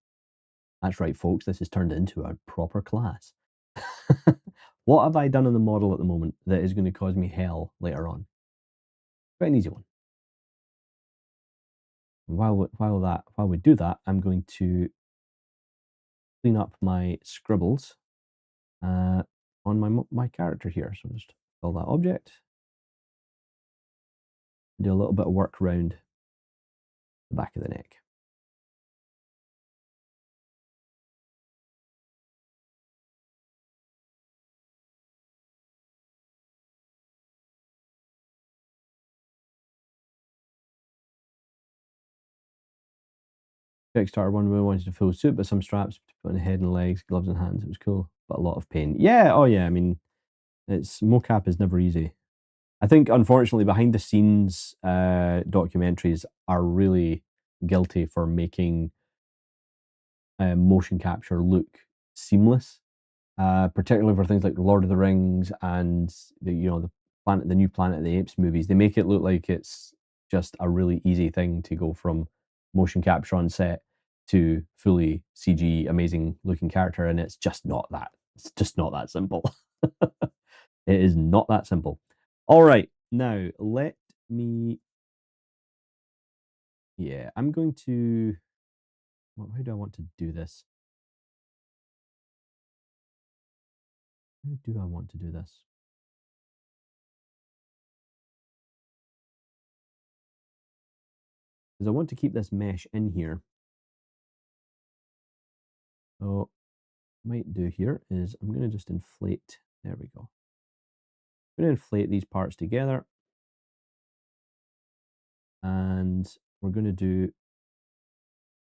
That's right, folks, this has turned into a proper class. What have I done in the model at the moment that is going to cause me hell later on? Quite an easy one. While we do that, I'm going to clean up my scribbles on my character here. So just fill that object, do a little bit of work around the back of the neck. Kickstarter one we wanted a full suit, but some straps to put on the head and legs, gloves and hands. It was cool, but a lot of pain. Yeah, oh yeah. I mean, it's mocap is never easy. I think, unfortunately, behind the scenes documentaries are really guilty for making motion capture look seamless, particularly for things like Lord of the Rings and the new Planet of the Apes movies. They make it look like it's just a really easy thing to go from motion capture on set to fully CG amazing looking character, and it's just not that. It's just not that simple. It is not that simple. All right, now let me. Yeah, I'm going to. Well, how do I want to do this? How do I want to do this? Because I want to keep this mesh in here. So what I might do here is I'm going to just inflate. There we go. I'm going to inflate these parts together. And we're going to do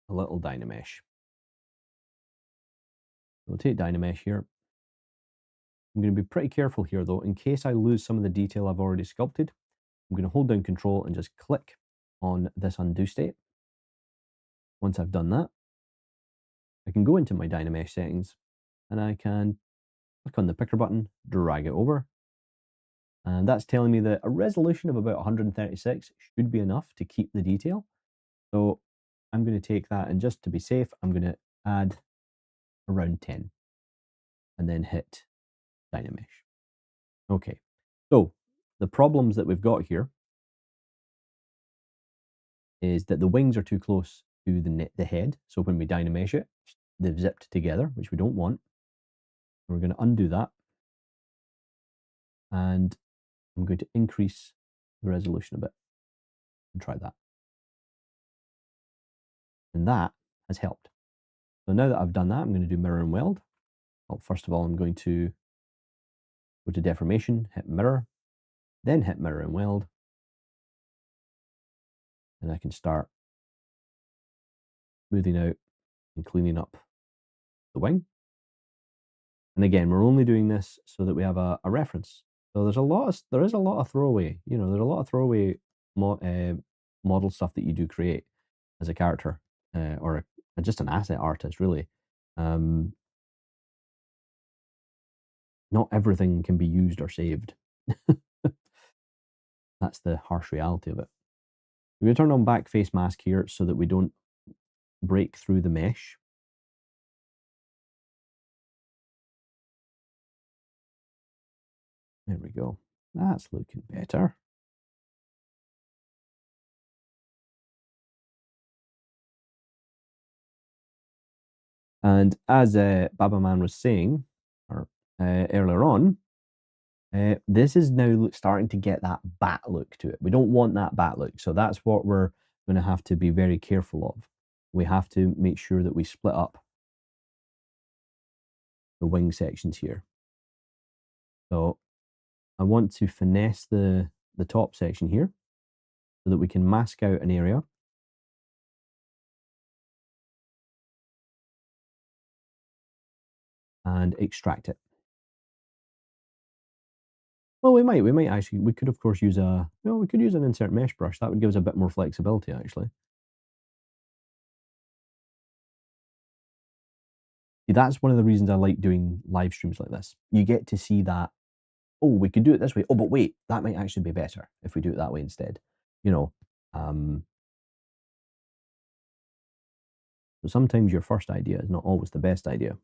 a little Dynamesh. We'll take Dynamesh here. I'm going to be pretty careful here though, in case I lose some of the detail I've already sculpted. I'm going to hold down Control and just click on this undo state. Once I've done that, I can go into my Dynamesh settings and I can click on the picker button, drag it over. And that's telling me that a resolution of about 136 should be enough to keep the detail. So I'm going to take that, and just to be safe, I'm going to add around 10 and then hit Dynamesh. Okay, so the problems that we've got here is that the wings are too close to the head. So when we Dynamesh it, they've zipped together, which we don't want. We're going to undo that. And I'm going to increase the resolution a bit and try that. And that has helped. So now that I've done that, I'm going to do mirror and weld. Well, first of all, I'm going to go to deformation, hit mirror, then hit mirror and weld. And I can start smoothing out and cleaning up the wing. And again, we're only doing this so that we have a reference. So there is a lot of throwaway, there's a lot of throwaway model stuff that you do create as a character or just an asset artist, really. Not everything can be used or saved. That's the harsh reality of it. We're going to turn on back face mask here so that we don't break through the mesh. There we go. That's looking better. And as Baba Man was saying earlier on, this is now starting to get that bat look to it. We don't want that bat look. So that's what we're going to have to be very careful of. We have to make sure that we split up the wing sections here. So I want to finesse the top section here so that we can mask out an area. And extract it. Well, we might actually, we could of course use we could use an insert mesh brush. That would give us a bit more flexibility actually. That's one of the reasons I like doing live streams like this. You get to see that, oh, we could do it this way. Oh, but wait, that might actually be better if we do it that way instead. You know, so sometimes your first idea is not always the best idea.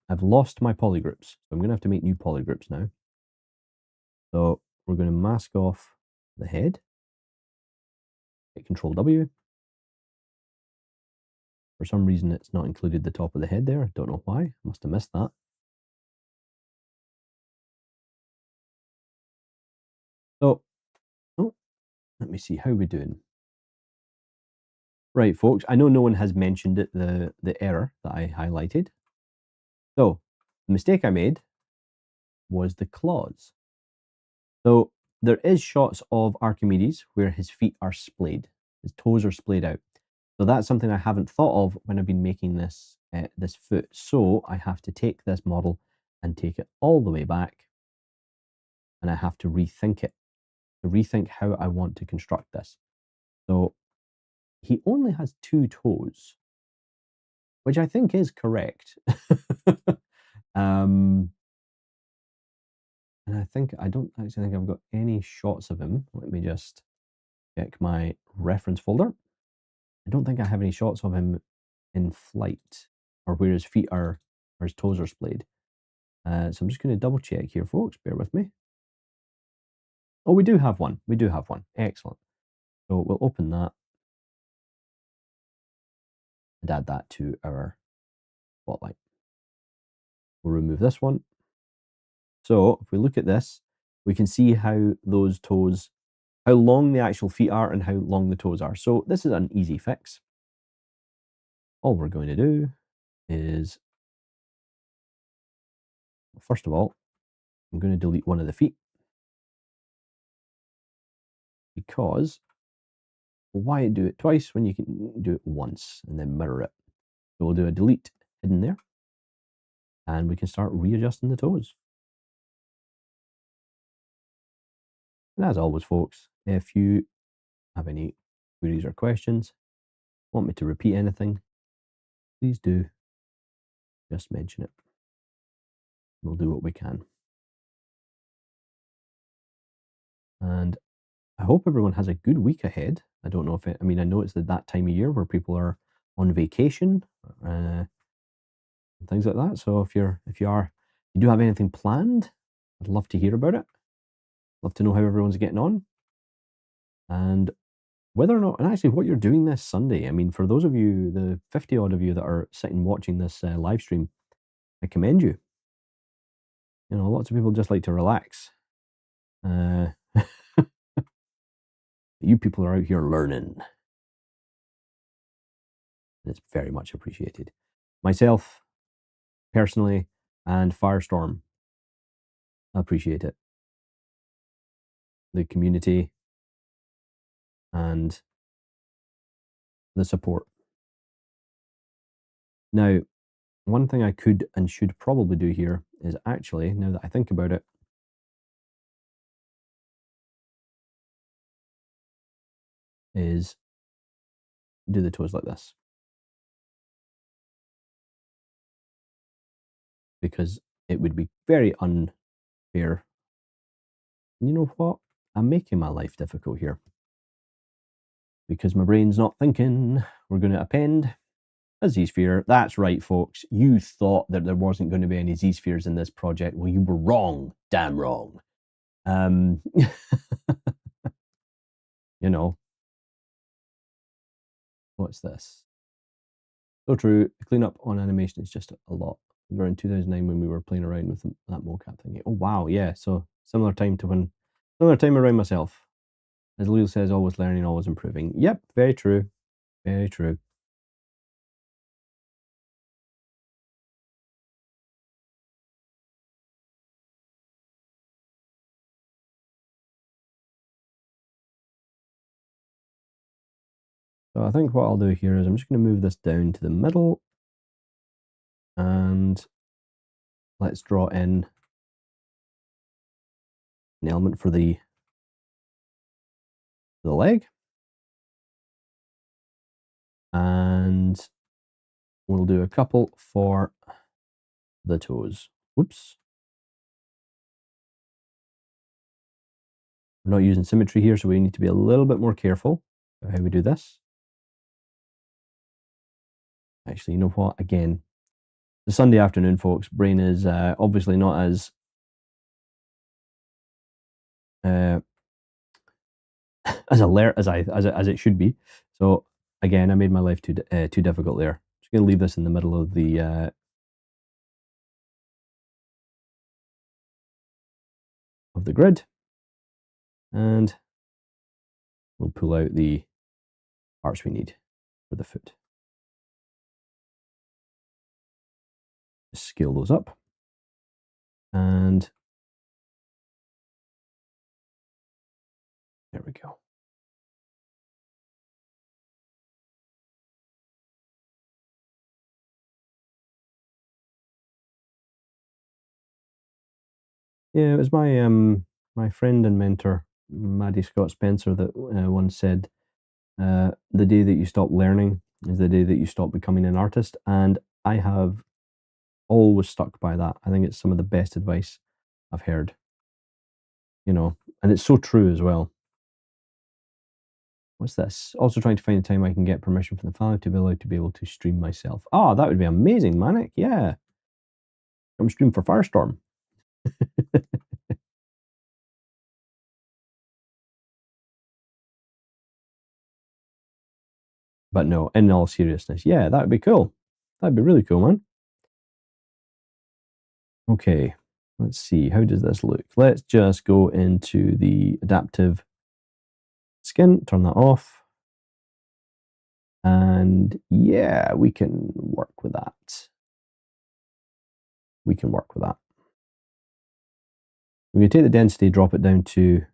I've lost my polygroups, so I'm going to have to make new polygroups now. So we're going to mask off the head. Hit Control W. For some reason, it's not included the top of the head there. Don't know why. Must have missed that. So, oh, let me see. How are we doing? Right, folks. I know no one has mentioned it, the error that I highlighted. So, the mistake I made was the claws. So, there is shots of Archimedes where his feet are splayed. His toes are splayed out. So that's something I haven't thought of when I've been making this this foot. So I have to take this model and take it all the way back, and I have to rethink it, to rethink how I want to construct this. So he only has 2 toes, which I think is correct. And I don't actually think I've got any shots of him. Let me just check my reference folder. I don't think I have any shots of him in flight or where his feet are or his toes are splayed. So I'm just going to double check here, folks. Bear with me. Oh, we do have one. We do have one. Excellent. So we'll open that and add that to our spotlight. We'll remove this one. So if we look at this, we can see how those toes, how long the actual feet are and how long the toes are. So this is an easy fix. All we're going to do is, first of all, I'm going to delete one of the feet because why do it twice when you can do it once and then mirror it? So we'll do a delete hidden there and we can start readjusting the toes. And as always, folks, if you have any queries or questions, want me to repeat anything, please do just mention it. We'll do what we can. And I hope everyone has a good week ahead. I don't know if I mean, I know it's that time of year where people are on vacation, and things like that. So if you do have anything planned, I'd love to hear about it. Love to know how everyone's getting on. And whether or not, and actually what you're doing this Sunday. I mean, for those of you, the 50 odd of you that are sitting watching this live stream, I commend you. You know, lots of people just like to relax. You people are out here learning. It's very much appreciated. Myself, personally, and Firestorm, I appreciate it. The community and the support. Now, one thing I could and should probably do here is actually, now that I think about it, is do the toes like this. because it would be very unfair. You know what? I'm making my life difficult here because my brain's not thinking. We're going to append a z-sphere. That's right, folks. You thought that there wasn't going to be any z-spheres in this project. Well, you were wrong. Damn wrong. You know, what's this? So true. Cleanup on animation is just a lot. We were in 2009 when we were playing around with that mocap thing. Oh, wow. Yeah. So similar time around myself. As Leo says, always learning, always improving. Yep. Very true. Very true. So I think what I'll do here is I'm just going to move this down to the middle and let's draw in an element for the leg. And we'll do a couple for the toes. Whoops. We're not using symmetry here, so we need to be a little bit more careful about how we do this. Actually, you know what? Again, the Sunday afternoon, folks. Brain is obviously not as alert as it should be. So again, I made my life too difficult there. Just going to leave this in the middle of the grid, and we'll pull out the parts we need for the foot. Just scale those up, and there we go. Yeah, it was my friend and mentor, Maddie Scott Spencer, that once said, the day that you stop learning is the day that you stop becoming an artist. And I have always stuck by that. I think it's some of the best advice I've heard, and it's so true as well. What's this? Also trying to find a time I can get permission from the family to be allowed to be able to stream myself. Oh, that would be amazing, Manic. Yeah. I'm streaming for Firestorm. But no, in all seriousness, yeah, that would be cool. That'd be really cool, man. Okay, let's see. How does this look? Let's just go into the adaptive skin, turn that off. And yeah, we can work with that. We're going to take the density, drop it down to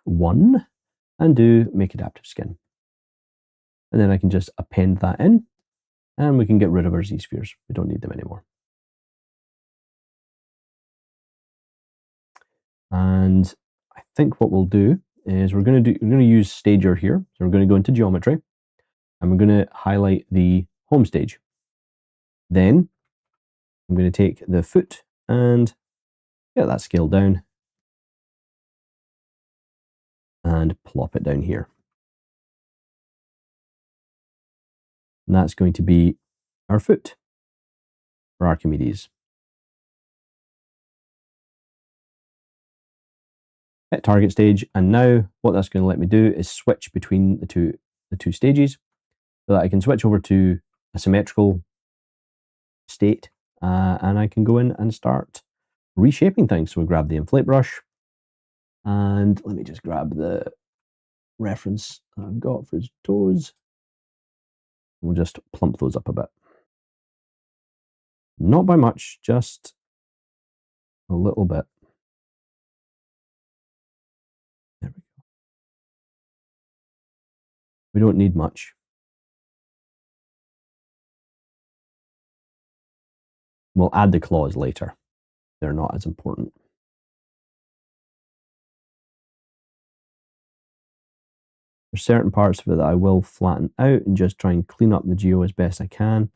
1, and do make adaptive skin. And then I can just append that in, and we can get rid of our z-spheres. We don't need them anymore. And I think what we'll do is we're going to use Stager here. So we're going to go into geometry, and we're going to highlight the home stage. Then I'm going to take the foot and get that scale down and plop it down here. And that's going to be our foot for Archimedes. Hit target stage, and now what that's going to let me do is switch between the two stages, so that I can switch over to a symmetrical state, and I can go in and start reshaping things. So we grab the inflate brush, and let me just grab the reference that I've got for his toes. We'll just plump those up a bit. Not by much, just a little bit. There we go. We don't need much. We'll add the claws later. They're not as important. There's certain parts of it that I will flatten out and just try and clean up the geo as best I can.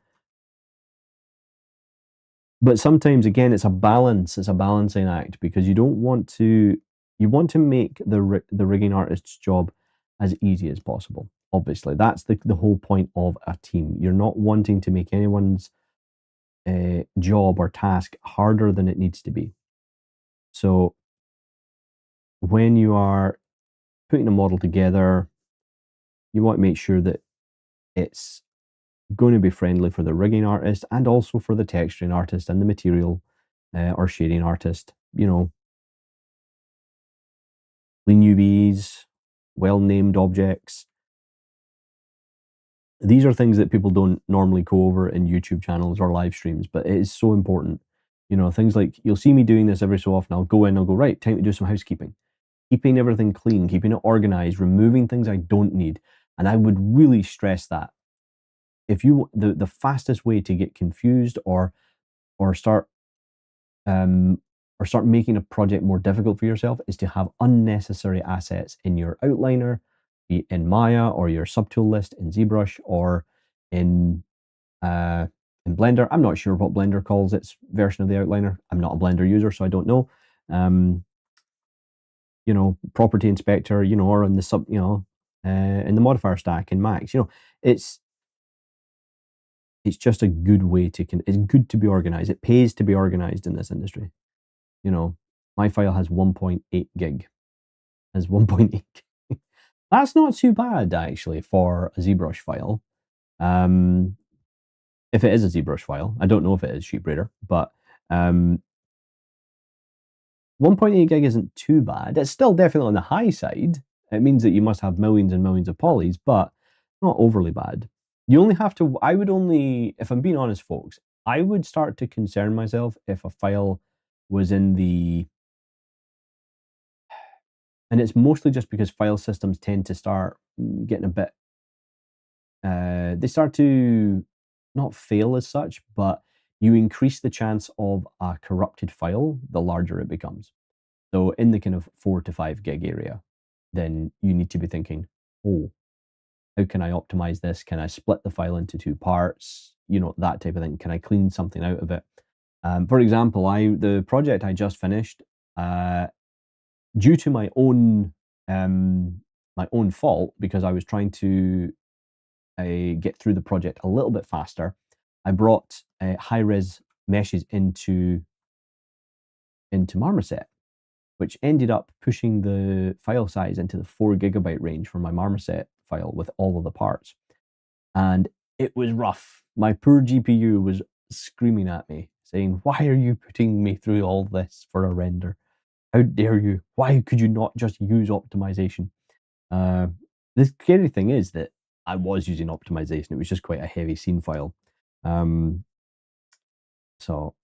But sometimes, again, it's a balance. It's a balancing act, because you don't want to. You want to make the rigging artist's job as easy as possible. Obviously, that's the whole point of a team. You're not wanting to make anyone's job or task harder than it needs to be. So when you are putting a model together, you want to make sure that it's going to be friendly for the rigging artist and also for the texturing artist and the material or shading artist. You know, clean UVs, well-named objects. These are things that people don't normally go over in YouTube channels or live streams, but it is so important. You know, things like, you'll see me doing this every so often. I'll go in, I'll go, right, time to do some housekeeping. Keeping everything clean, keeping it organized, removing things I don't need. And I would really stress that. If you, the fastest way to get confused or start making a project more difficult for yourself is to have unnecessary assets in your outliner, be it in Maya or your subtool list in ZBrush or in Blender. I'm not sure what Blender calls its version of the outliner. I'm not a Blender user, so I don't know. You know, property inspector, you know, or in the in the modifier stack in Max. You know, it's just a good way to, it's good to be organized. It pays to be organized in this industry. You know, my file has 1.8 gig. Has 1.8 gig. That's not too bad, actually, for a ZBrush file. If it is a ZBrush file. I don't know if it is SheetBrader, but 1.8 gig isn't too bad. It's still definitely on the high side. It means that you must have millions and millions of polys, but not overly bad. You only have to, I would only, if I'm being honest, folks, I would start to concern myself if a file was in the, and it's mostly just because file systems tend to start getting a bit, they start to not fail as such, but you increase the chance of a corrupted file the larger it becomes. So in the kind of 4 to 5 gig area, then you need to be thinking, oh, how can I optimize this? Can I split the file into 2 parts? You know, that type of thing. Can I clean something out of it? For example, the project I just finished, due to my own fault, because I was trying to get through the project a little bit faster, I brought high-res meshes into Marmoset, which ended up pushing the file size into the 4 gigabyte range for my Marmoset file with all of the parts. And it was rough. My poor GPU was screaming at me, saying, why are you putting me through all this for a render? How dare you? Why could you not just use optimization? The scary thing is that I was using optimization. It was just quite a heavy scene file. So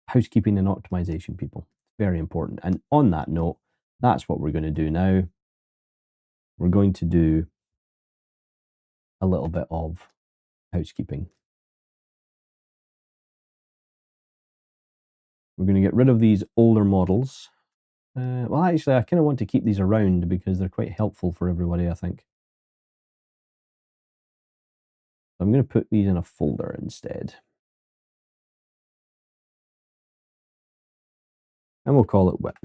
housekeeping and optimization, people, very important. And on that note, that's what we're going to do now. We're going to do a little bit of housekeeping. We're going to get rid of these older models. Well, actually, I kind of want to keep these around because they're quite helpful for everybody, I think. I'm going to put these in a folder instead. And we'll call it whip.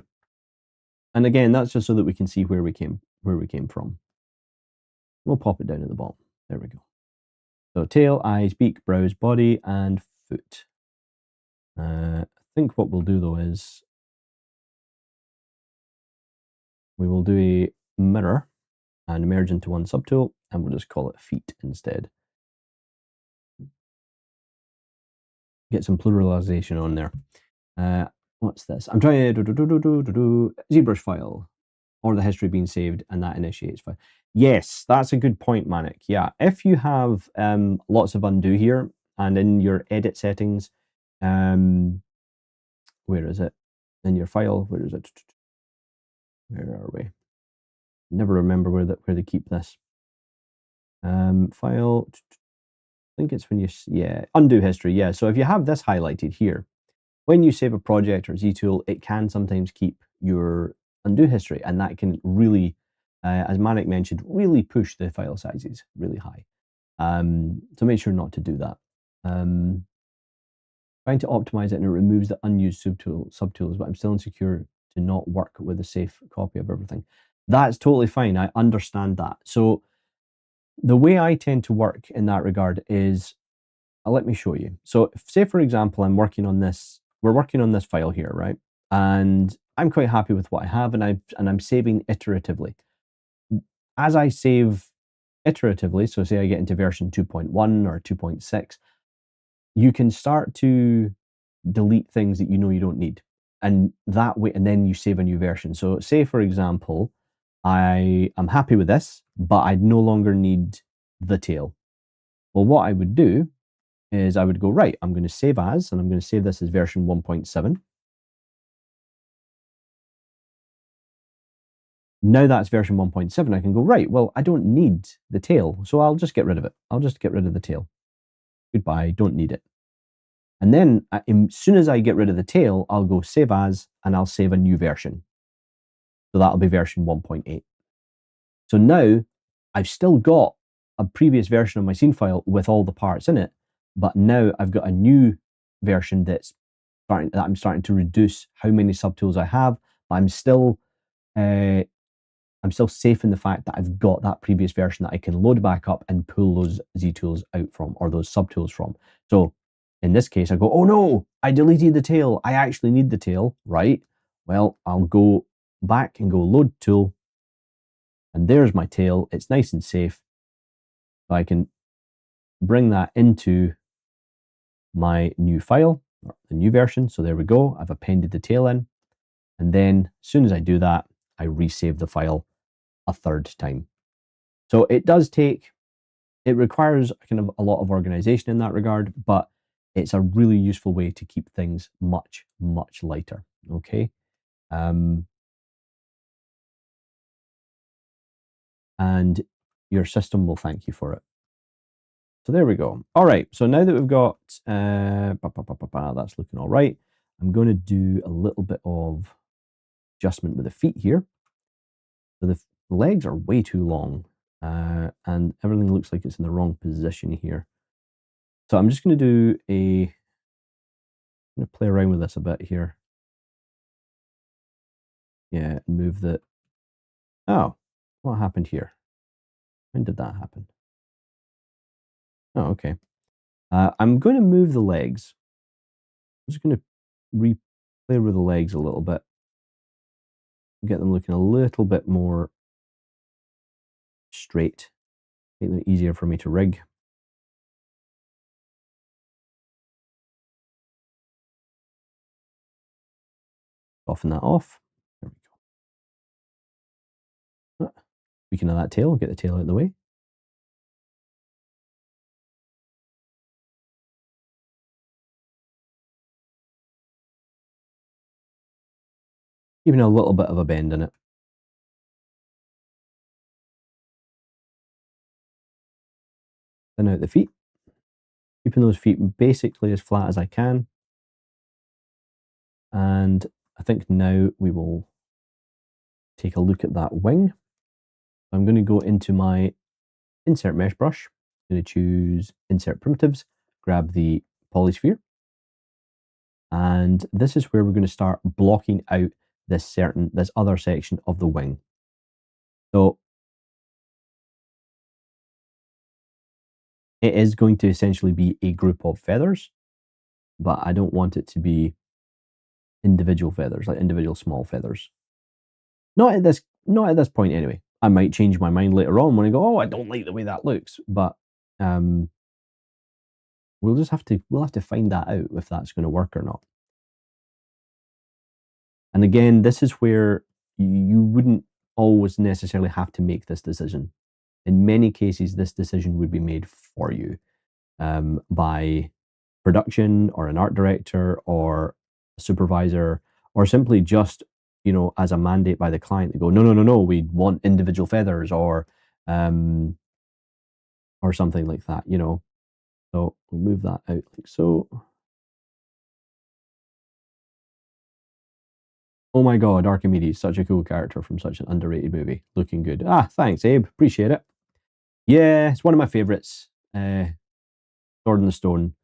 And again, that's just so that we can see where we came from. We'll pop it down at the bottom. There we go. So tail, eyes, beak, brows, body, and foot. I think what we'll do though is we will do a mirror and merge into one subtool, and we'll just call it feet instead. Get some pluralization on there. What's this? I'm trying to do ZBrush file, or the history being saved, and that initiates file. Yes, that's a good point, Manic. Yeah, if you have lots of undo here, and in your edit settings, where is it? In your file, where is it? Where are we? Never remember where they keep this. File. I think it's when you, yeah, undo history. Yeah, so if you have this highlighted here, when you save a project or ZTool, it can sometimes keep your undo history, and that can really, as Manic mentioned, really push the file sizes really high. So make sure not to do that. trying to optimize it and it removes the unused subtools, but I'm still insecure to not work with a safe copy of everything. That's totally fine. I understand that. So the way I tend to work in that regard is, let me show you. So say, for example, we're working on this file here, right? And I'm quite happy with what I have, and I'm saving iteratively. As I save iteratively, so say I get into version 2.1 or 2.6, you can start to delete things that you know you don't need. And that way, and then you save a new version. So say, for example, I am happy with this, but I no longer need the tail. Well, what I would do is I would go, right, I'm going to save as, and I'm going to save this as version 1.7. Now that's version 1.7, I can go, right, well, I don't need the tail, so I'll just get rid of it. I'll just get rid of the tail. Goodbye, don't need it. And then as soon as I get rid of the tail, I'll go save as, and I'll save a new version. So that'll be version 1.8. So now I've still got a previous version of my scene file with all the parts in it, but now I've got a new version that I'm starting to reduce how many subtools I have, but I'm still safe in the fact that I've got that previous version that I can load back up and pull those Z tools out from, or those subtools from. So in this case, I go, oh no, I deleted the tail. I actually need the tail, right? Well, I'll go back and go load tool, and there's my tail. It's nice and safe. So I can bring that into my new file, or the new version. So there we go. I've appended the tail in. And then as soon as I do that, I resave the file a third time. So it requires kind of a lot of organization in that regard, but it's a really useful way to keep things much, much lighter. Okay. And your system will thank you for it. So there we go. All right. So now that we've got, that's looking all right. I'm going to do a little bit of adjustment with the feet here. So the legs are way too long, and everything looks like it's in the wrong position here. So I'm just going to I'm going to play around with this a bit here. Yeah, and move the, oh, what happened here? When did that happen? Oh, okay. I'm going to move the legs. I'm just going to play with the legs a little bit. Get them looking a little bit more straight. Make them easier for me to rig. Soften that off. There we go. Speaking of that tail, get the tail out of the way. Even a little bit of a bend in it. Thin out the feet. Keeping those feet basically as flat as I can. And I think now we will take a look at that wing. I'm going to go into my insert mesh brush. I'm going to choose insert primitives, grab the polysphere. And this is where we're going to start blocking out this other section of the wing. So it is going to essentially be a group of feathers, but I don't want it to be individual feathers, like individual small feathers. Not at this point anyway. I might change my mind later on when I go, oh, I don't like the way that looks. But we'll have to find that out if that's going to work or not. And again, this is where you wouldn't always necessarily have to make this decision. In many cases, this decision would be made for you by production or an art director or a supervisor, or simply just, as a mandate by the client. They go, no, we want individual feathers or something like that, So we'll move that out like so. Oh my God, Archimedes, such a cool character from such an underrated movie. Looking good. Ah, thanks, Abe. Appreciate it. Yeah, it's one of my favorites. Sword in the Stone.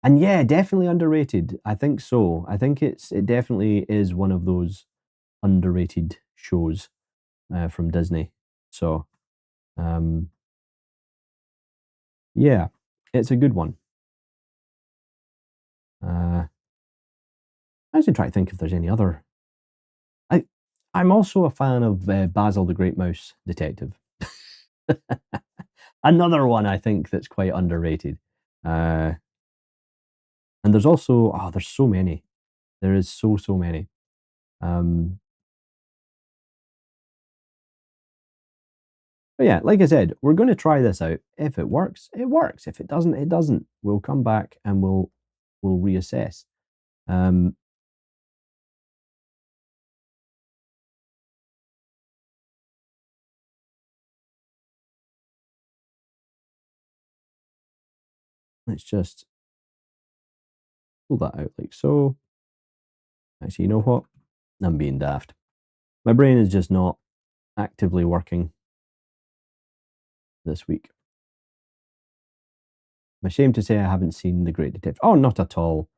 And yeah, definitely underrated. I think so. I think it definitely is one of those underrated shows from Disney. So um, yeah, it's a good one. I actually try to think if there's any other. I I'm also a fan of Basil the Great Mouse Detective. Another one I think that's quite underrated. Uh, and there's also there's so many. There is so many. Um, but yeah, like I said, we're going to try this out. If it works, it works. If it doesn't, it doesn't. We'll come back and we'll reassess. Um, let's just pull that out like so. Actually, you know what? I'm being daft. My brain is just not actively working this week. I'm ashamed to say I haven't seen The Great Detective. Oh, not at all.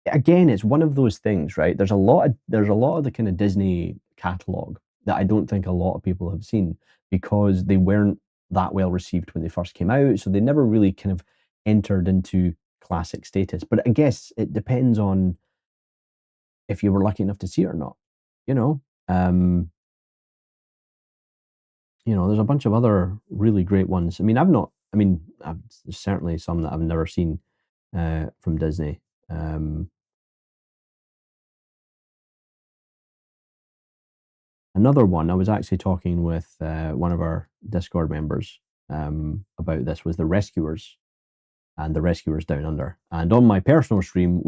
Again, it's one of those things, right? There's a lot of the kind of Disney catalog that I don't think a lot of people have seen because they weren't that well received when they first came out, so they never really kind of entered into classic status. But I guess it depends on if you were lucky enough to see it or not. You know, um, there's a bunch of other really great ones. I mean, I've not. I mean, there's certainly some that I've never seen from Disney. Um, Another one, I was actually talking with one of our Discord members about this, was the Rescuers and the Rescuers Down Under. And on my personal stream,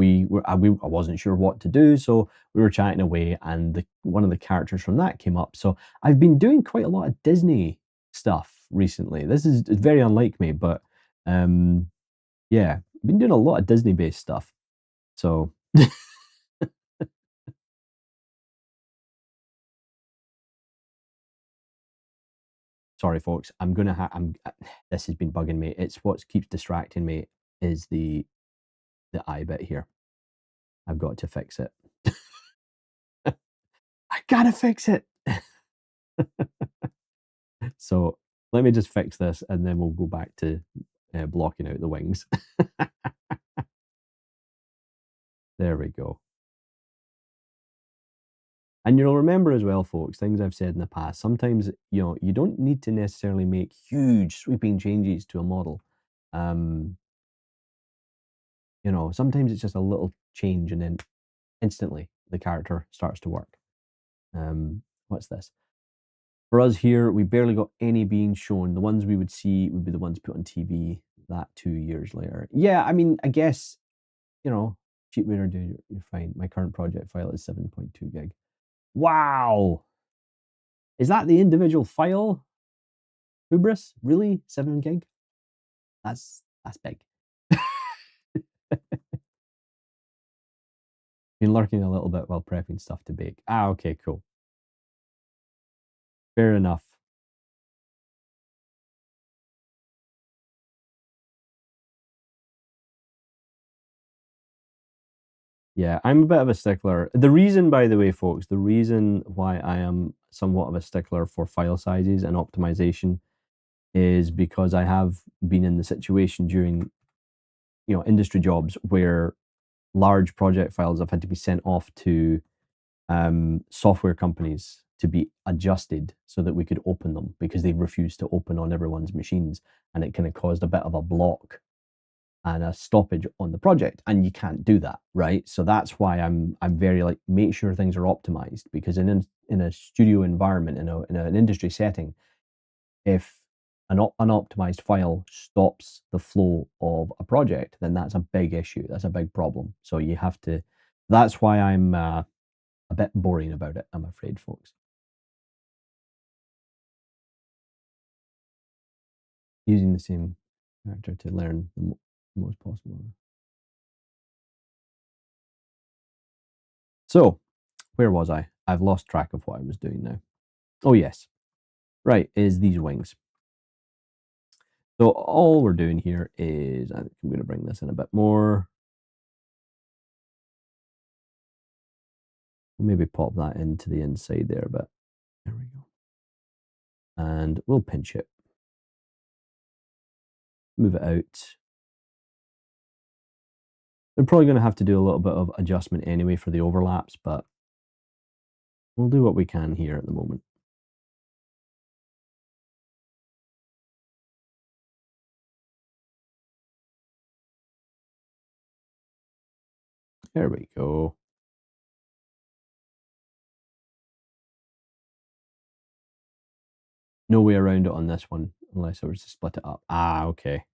I wasn't sure what to do, so we were chatting away, and one of the characters from that came up. So I've been doing quite a lot of Disney stuff recently. This is very unlike me, but yeah, I've been doing a lot of Disney-based stuff. So sorry, folks. I'm gonna. This has been bugging me. It's what keeps distracting me is the eye bit here. I've got to fix it. I gotta fix it. So let me just fix this, and then we'll go back to blocking out the wings. There we go. And you'll remember as well, folks, things I've said in the past. Sometimes you don't need to necessarily make huge sweeping changes to a model. Um, sometimes it's just a little change, and then instantly the character starts to work. What's this? For us here, we barely got any being shown. The ones we would see would be the ones put on TV that 2 years later. Yeah, I mean, I guess, cheap reader, dude, you're fine. My current project file is 7.2 gig. Wow. Is that the individual file? Hubris? Really? 7 gig? That's big. Been lurking a little bit while prepping stuff to bake. Okay, cool. Fair enough. Yeah, I'm a bit of a stickler. The reason, by the way, folks, the reason why I am somewhat of a stickler for file sizes and optimization is because I have been in the situation during, industry jobs where large project files have had to be sent off to software companies to be adjusted so that we could open them because they refused to open on everyone's machines, and it kind of caused a bit of a block and a stoppage on the project, and you can't do that, right? So that's why I'm very like, make sure things are optimized, because in a studio environment, in an industry setting, if an unoptimized file stops the flow of a project, then that's a big issue. That's a big problem. So you have to. That's why I'm a bit boring about it, I'm afraid, folks. Using the same character to learn the most possible. So, where was I? I've lost track of what I was doing now. Oh, yes. Right, is these wings. So all we're doing here is, I'm going to bring this in a bit more. Maybe pop that into the inside there a bit. There we go. And we'll pinch it. Move it out. We're probably going to have to do a little bit of adjustment anyway for the overlaps, but we'll do what we can here at the moment. There we go. No way around it on this one, unless I was to split it up. Ah, okay.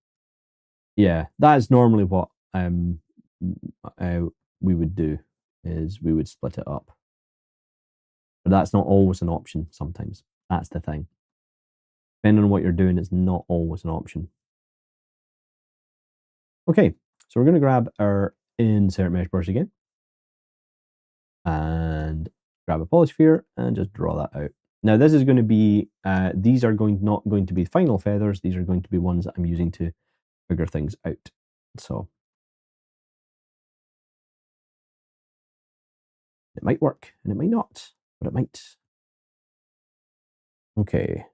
Yeah, that's normally what we would do, is we would split it up. But that's not always an option sometimes. That's the thing. Depending on what you're doing, it's not always an option. Okay, so we're going to grab our insert mesh brush again. And grab a polysphere and just draw that out. Now this is going to be, these are not going to be final feathers. These are going to be ones that I'm using to figure things out. So it might work and it might not, but it might. Okay.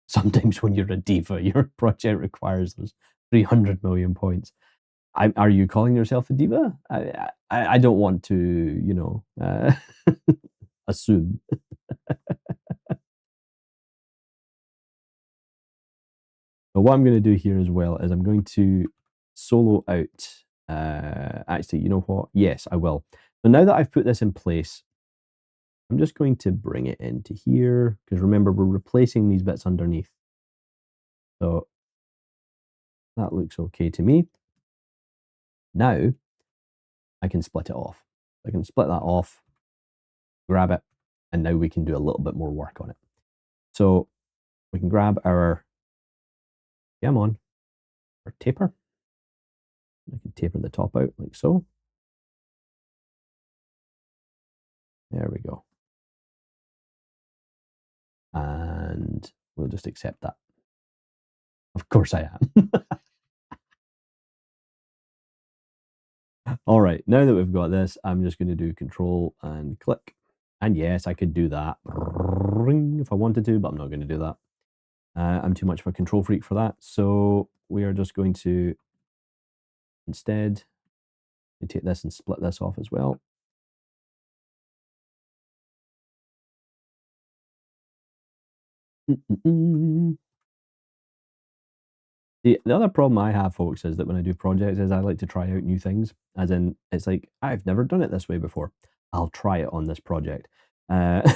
Sometimes when you're a diva, your project requires those 300 million points. Are you calling yourself a diva? I don't want to, you know, assume. But what I'm going to do here as well is I'm going to solo out. Actually, you know what? Yes, I will. So now that I've put this in place, I'm just going to bring it into here, because remember, we're replacing these bits underneath. So that looks okay to me. Now I can split it off. I can split that off, grab it, and now we can do a little bit more work on it. So we can grab our, come on, our taper. I can taper the top out like so. There we go. And we'll just accept that. Of course I am. All right, now that we've got this, I'm just going to do Control and click. And yes, I could do that if I wanted to, but I'm not going to do that. I'm too much of a control freak for that. So we are just going to instead take this and split this off as well. The other problem I have, folks, is that when I do projects is I like to try out new things. As in, it's like, I've never done it this way before. I'll try it on this project. That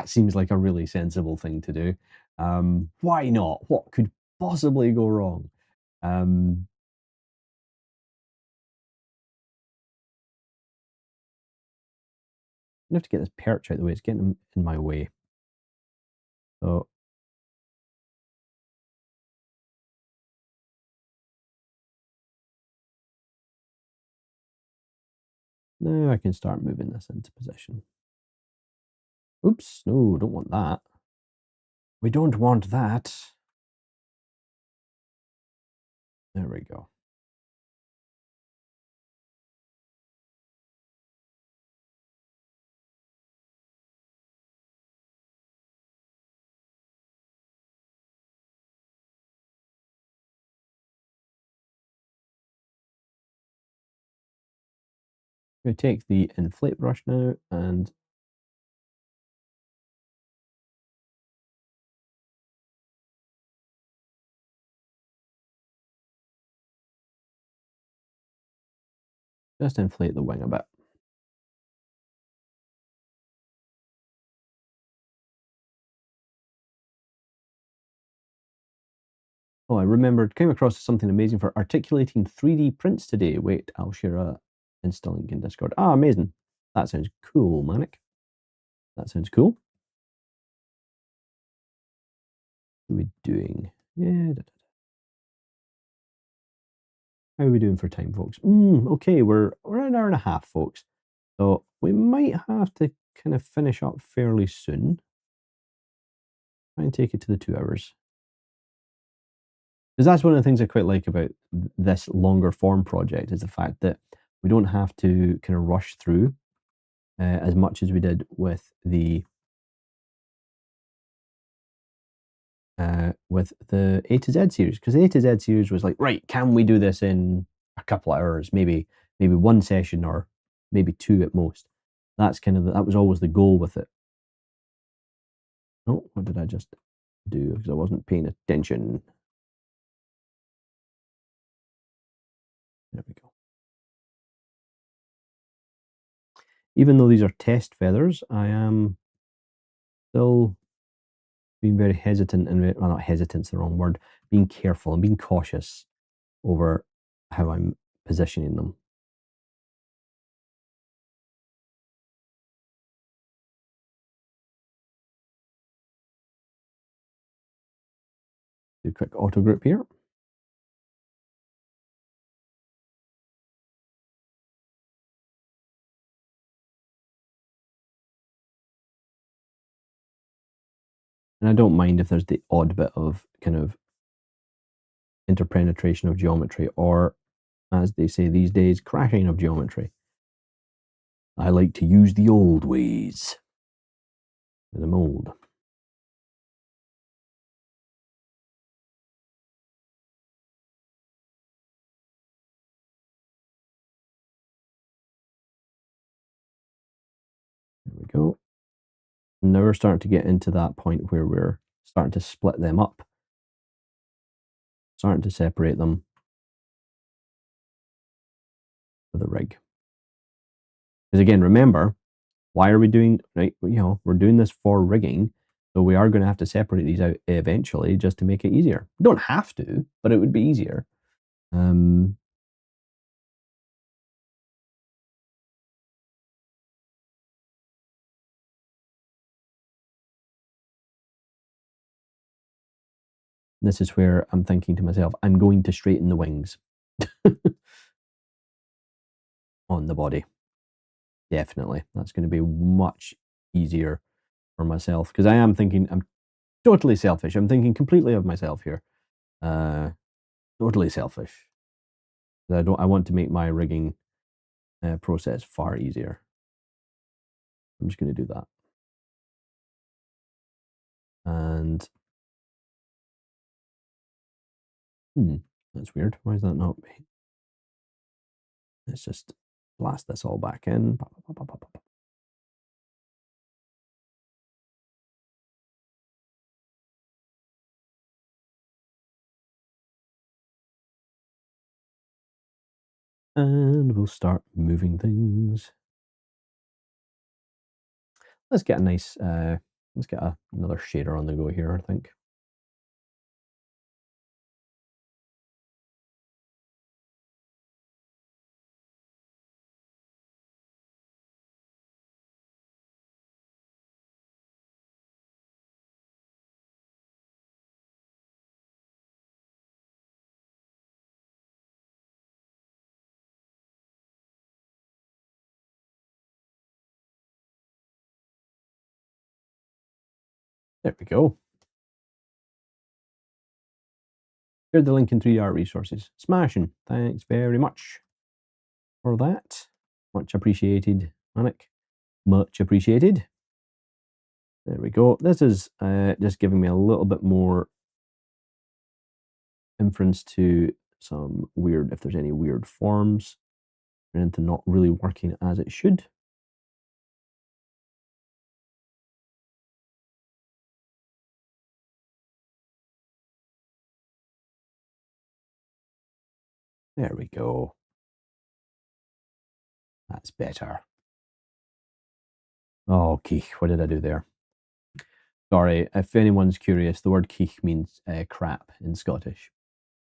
seems like a really sensible thing to do. Why not? What could possibly go wrong? I have to get this perch out of the way. It's getting in my way. So now I can start moving this into position. Oops, no, don't want that. We don't want that. There we go. I'm going to take the inflate brush now and just inflate the wing a bit. Oh, I remembered, came across something amazing for articulating 3D prints today. Wait, I'll share a Insta link in Discord. Ah, amazing. That sounds cool, Manic. That sounds cool. What are we doing? Yeah. How are we doing for time, folks? Okay, we're an hour and a half, folks. So we might have to kind of finish up fairly soon. Try and take it to the 2 hours. Because that's one of the things I quite like about this longer form project is the fact that we don't have to kind of rush through as much as we did with the A to Z series. Because the A to Z series was like, right, can we do this in a couple of hours? Maybe one session or maybe 2 at most. That's kind of that was always the goal with it. Oh, what did I just do? Because I wasn't paying attention. There we go. Even though these are test feathers, I am still being very hesitant and well, not hesitant's the wrong word, being careful and being cautious over how I'm positioning them. Do a quick auto group here. And I don't mind if there's the odd bit of kind of interpenetration of geometry, or as they say these days, crashing of geometry. I like to use the old ways with the mold. There we go. Now we're starting to get into that point where we're starting to split them up, starting to separate them for the rig. Because again, remember, why are we doing, right? You know, we're doing this for rigging, so we are going to have to separate these out eventually just to make it easier. We don't have to, but it would be easier. This is where I'm thinking to myself, I'm going to straighten the wings on the body. Definitely. That's going to be much easier for myself because I am thinking, I'm totally selfish. I'm thinking completely of myself here. Totally selfish. I want to make my rigging process far easier. I'm just going to do that. And that's weird. Why is that not? Let's just blast this all back in. And we'll start moving things. Let's get a nice, let's get another shader on the go here, I think. There we go. Here's the link in 3D art resources. Smashing. Thanks very much for that. Much appreciated, Anik. Much appreciated. There we go. This is just giving me a little bit more inference to some weird, if there's any weird forms, or anything not really working as it should. There we go. That's better. Oh, keech, what did I do there? Sorry, if anyone's curious, the word keech means crap in Scottish.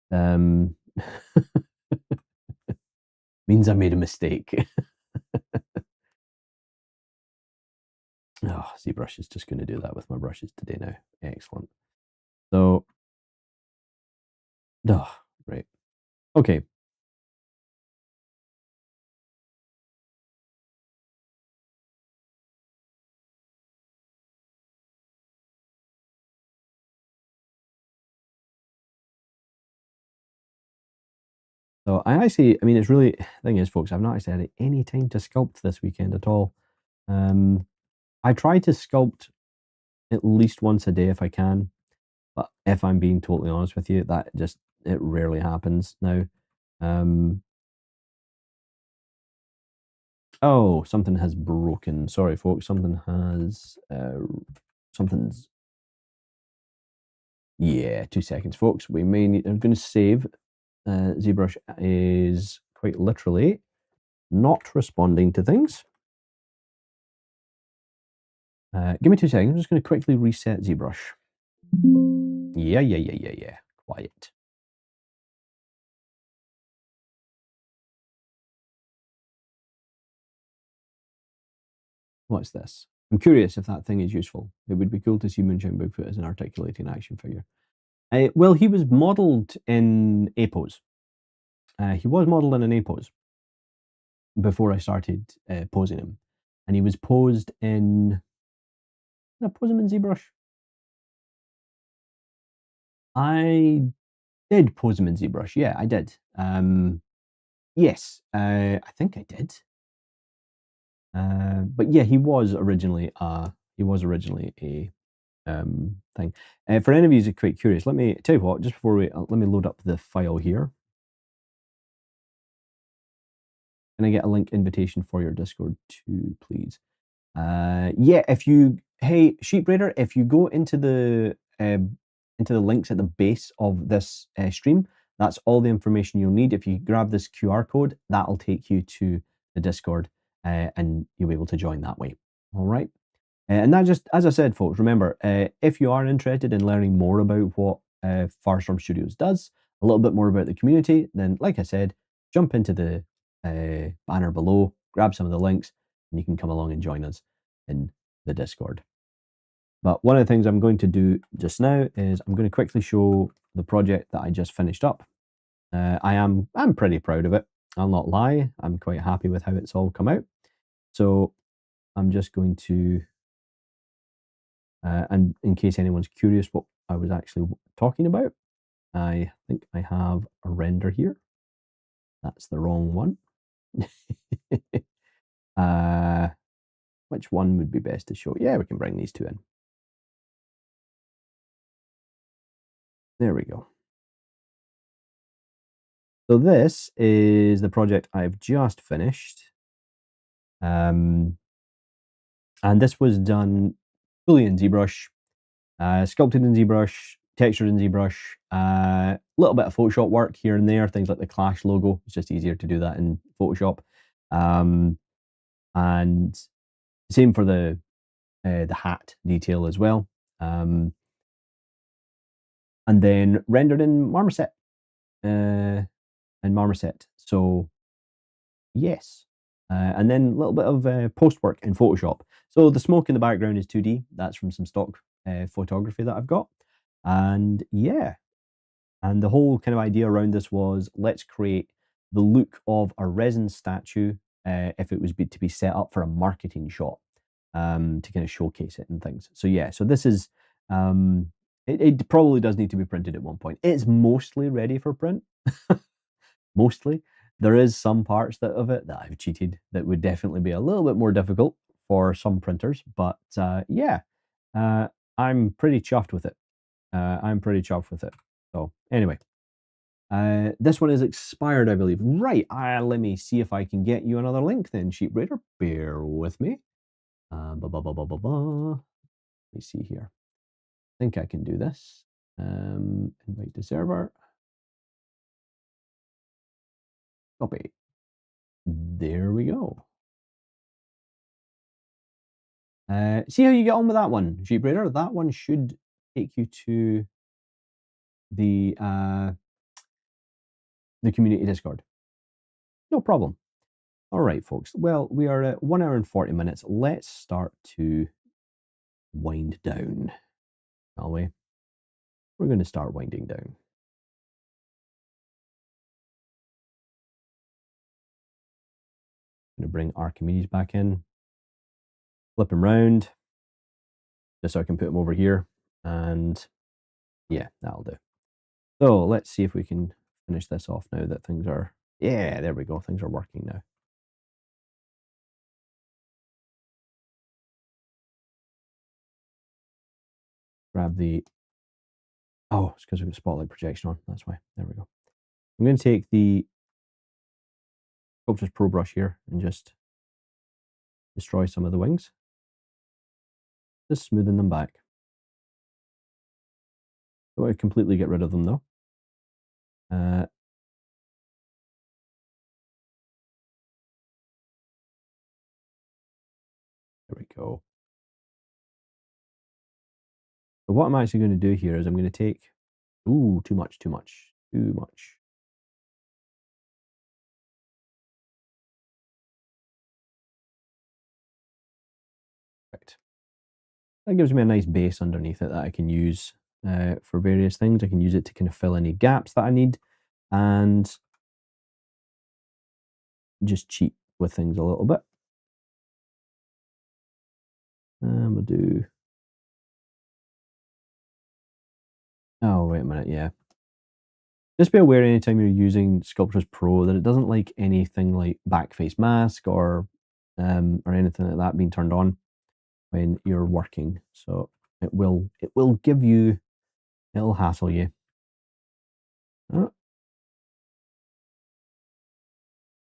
Means I made a mistake. Oh, ZBrush is just going to do that with my brushes today now. Excellent. So, oh, right. Okay. So I mean, it's really, the thing is, folks, I've not actually had any time to sculpt this weekend at all. I try to sculpt at least once a day if I can, but if I'm being totally honest with you, it rarely happens now. Oh, something has broken. Sorry, folks. Something's. Yeah, 2 seconds, folks. We may need. I'm going to save. ZBrush is quite literally not responding to things. Give me 2 seconds. I'm just going to quickly reset ZBrush. Yeah. Quiet. What's this? I'm curious if that thing is useful. It would be cool to see Moonshine Bigfoot as an articulating action figure. Well, he was modelled in a pose. He was modelled in an A pose before I started posing him. And he was posed in... Did I pose him in ZBrush? I did pose him in ZBrush. Yeah, I did. Yes, I think I did. But yeah, he was originally a thing. For any of you who's quite curious, let me tell you what. Just before let me load up the file here. Can I get a link invitation for your Discord too, please? Yeah, hey Sheep Raider, if you go into the links at the base of this stream, that's all the information you'll need. If you grab this QR code, that'll take you to the Discord, and you'll be able to join that way. All right. And that, just as I said, folks, remember, if you are interested in learning more about what Firestorm Studios does, a little bit more about the community, then, like I said, jump into the banner below, grab some of the links, and you can come along and join us in the Discord. But one of the things I'm going to do just now is I'm going to quickly show the project that I just finished up. I'm pretty proud of it. I'll not lie. I'm quite happy with how it's all come out. So I'm just going to, and in case anyone's curious what I was actually talking about, I think I have a render here. That's the wrong one. Which one would be best to show? Yeah, we can bring these two in. There we go. So this is the project I've just finished. And this was done fully in ZBrush, sculpted in ZBrush, textured in ZBrush, a little bit of Photoshop work here and there, things like the Clash logo. It's just easier to do that in Photoshop. And same for the hat detail as well. And then rendered in Marmoset. So yes. And then a little bit of post work in Photoshop. So the smoke in the background is 2D. That's from some stock photography that I've got. And yeah, and the whole kind of idea around this was, let's create the look of a resin statue if it was to be set up for a marketing shot, to kind of showcase it and things. So yeah, so this is, it probably does need to be printed at one point. It's mostly ready for print. Mostly. There is some parts of it that I've cheated that would definitely be a little bit more difficult for some printers, but yeah, I'm pretty chuffed with it. So anyway, this one is expired, I believe. Right, let me see if I can get you another link then, Sheep Raider. Bear with me. Let me see here. I think I can do this. Invite to server. Copy. There we go. See how you get on with that one, Sheep Raider. That one should take you to the community Discord. No problem. All right, folks. Well, we are at 1 hour and 40 minutes. Let's start to wind down, shall we? We're going to start winding down. I'm going to bring Archimedes back in, flip him round, just so I can put him over here. And yeah, that'll do. So let's see if we can finish this off now that things are, yeah, there we go. Things are working now. Grab the, oh, it's because we've got spotlight projection on. That's why. There we go. I'm going to take the Sculptors Pro brush here and just destroy some of the wings. Just smoothing them back. Don't want to completely get rid of them though. There we go. So what I'm actually going to do here is I'm going to take, ooh, too much. Right. That gives me a nice base underneath it that I can use for various things. I can use it to kind of fill any gaps that I need and just cheat with things a little bit. And we'll do, oh, wait a minute, yeah. Just be aware anytime you're using Sculptors Pro that it doesn't like anything like backface mask or anything like that being turned on when you're working. So it will give you, it'll hassle you. Oh,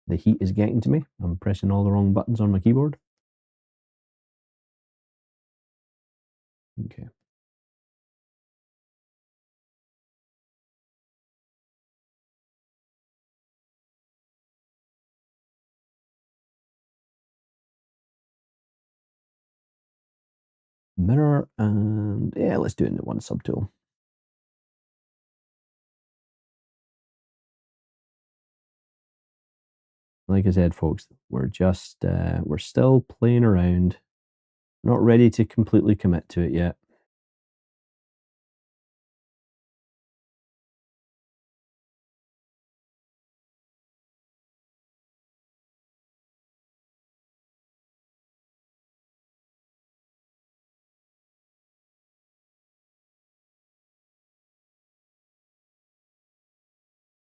the heat is getting to me. I'm pressing all the wrong buttons on my keyboard. Okay. Mirror, and yeah, let's do it in the one subtool. Like I said, folks, we're just, we're still playing around. Not ready to completely commit to it yet.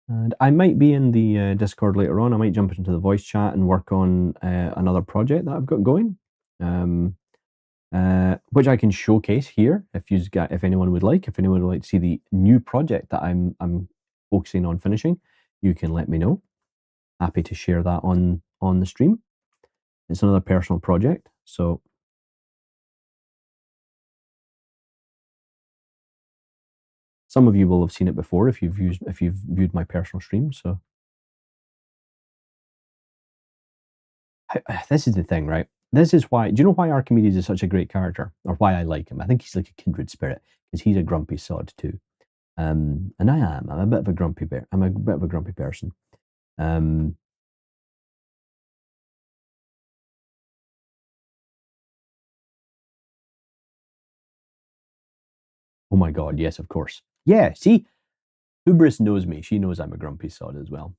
And I might be in the Discord later on. I might jump into the voice chat and work on another project that I've got going, which I can showcase here if anyone would like. If anyone would like to see the new project that I'm focusing on finishing, you can let me know. Happy to share that on the stream. It's another personal project, so some of you will have seen it before if you've viewed my personal stream. So this is the thing, right? This is why. Do you know why Archimedes is such a great character, or why I like him? I think he's like a kindred spirit because he's a grumpy sod too, and I am. I'm a bit of a grumpy bear. I'm a bit of a grumpy person. Oh my god, yes, of course. Yeah, see, Hubris knows me. She knows I'm a grumpy sod as well.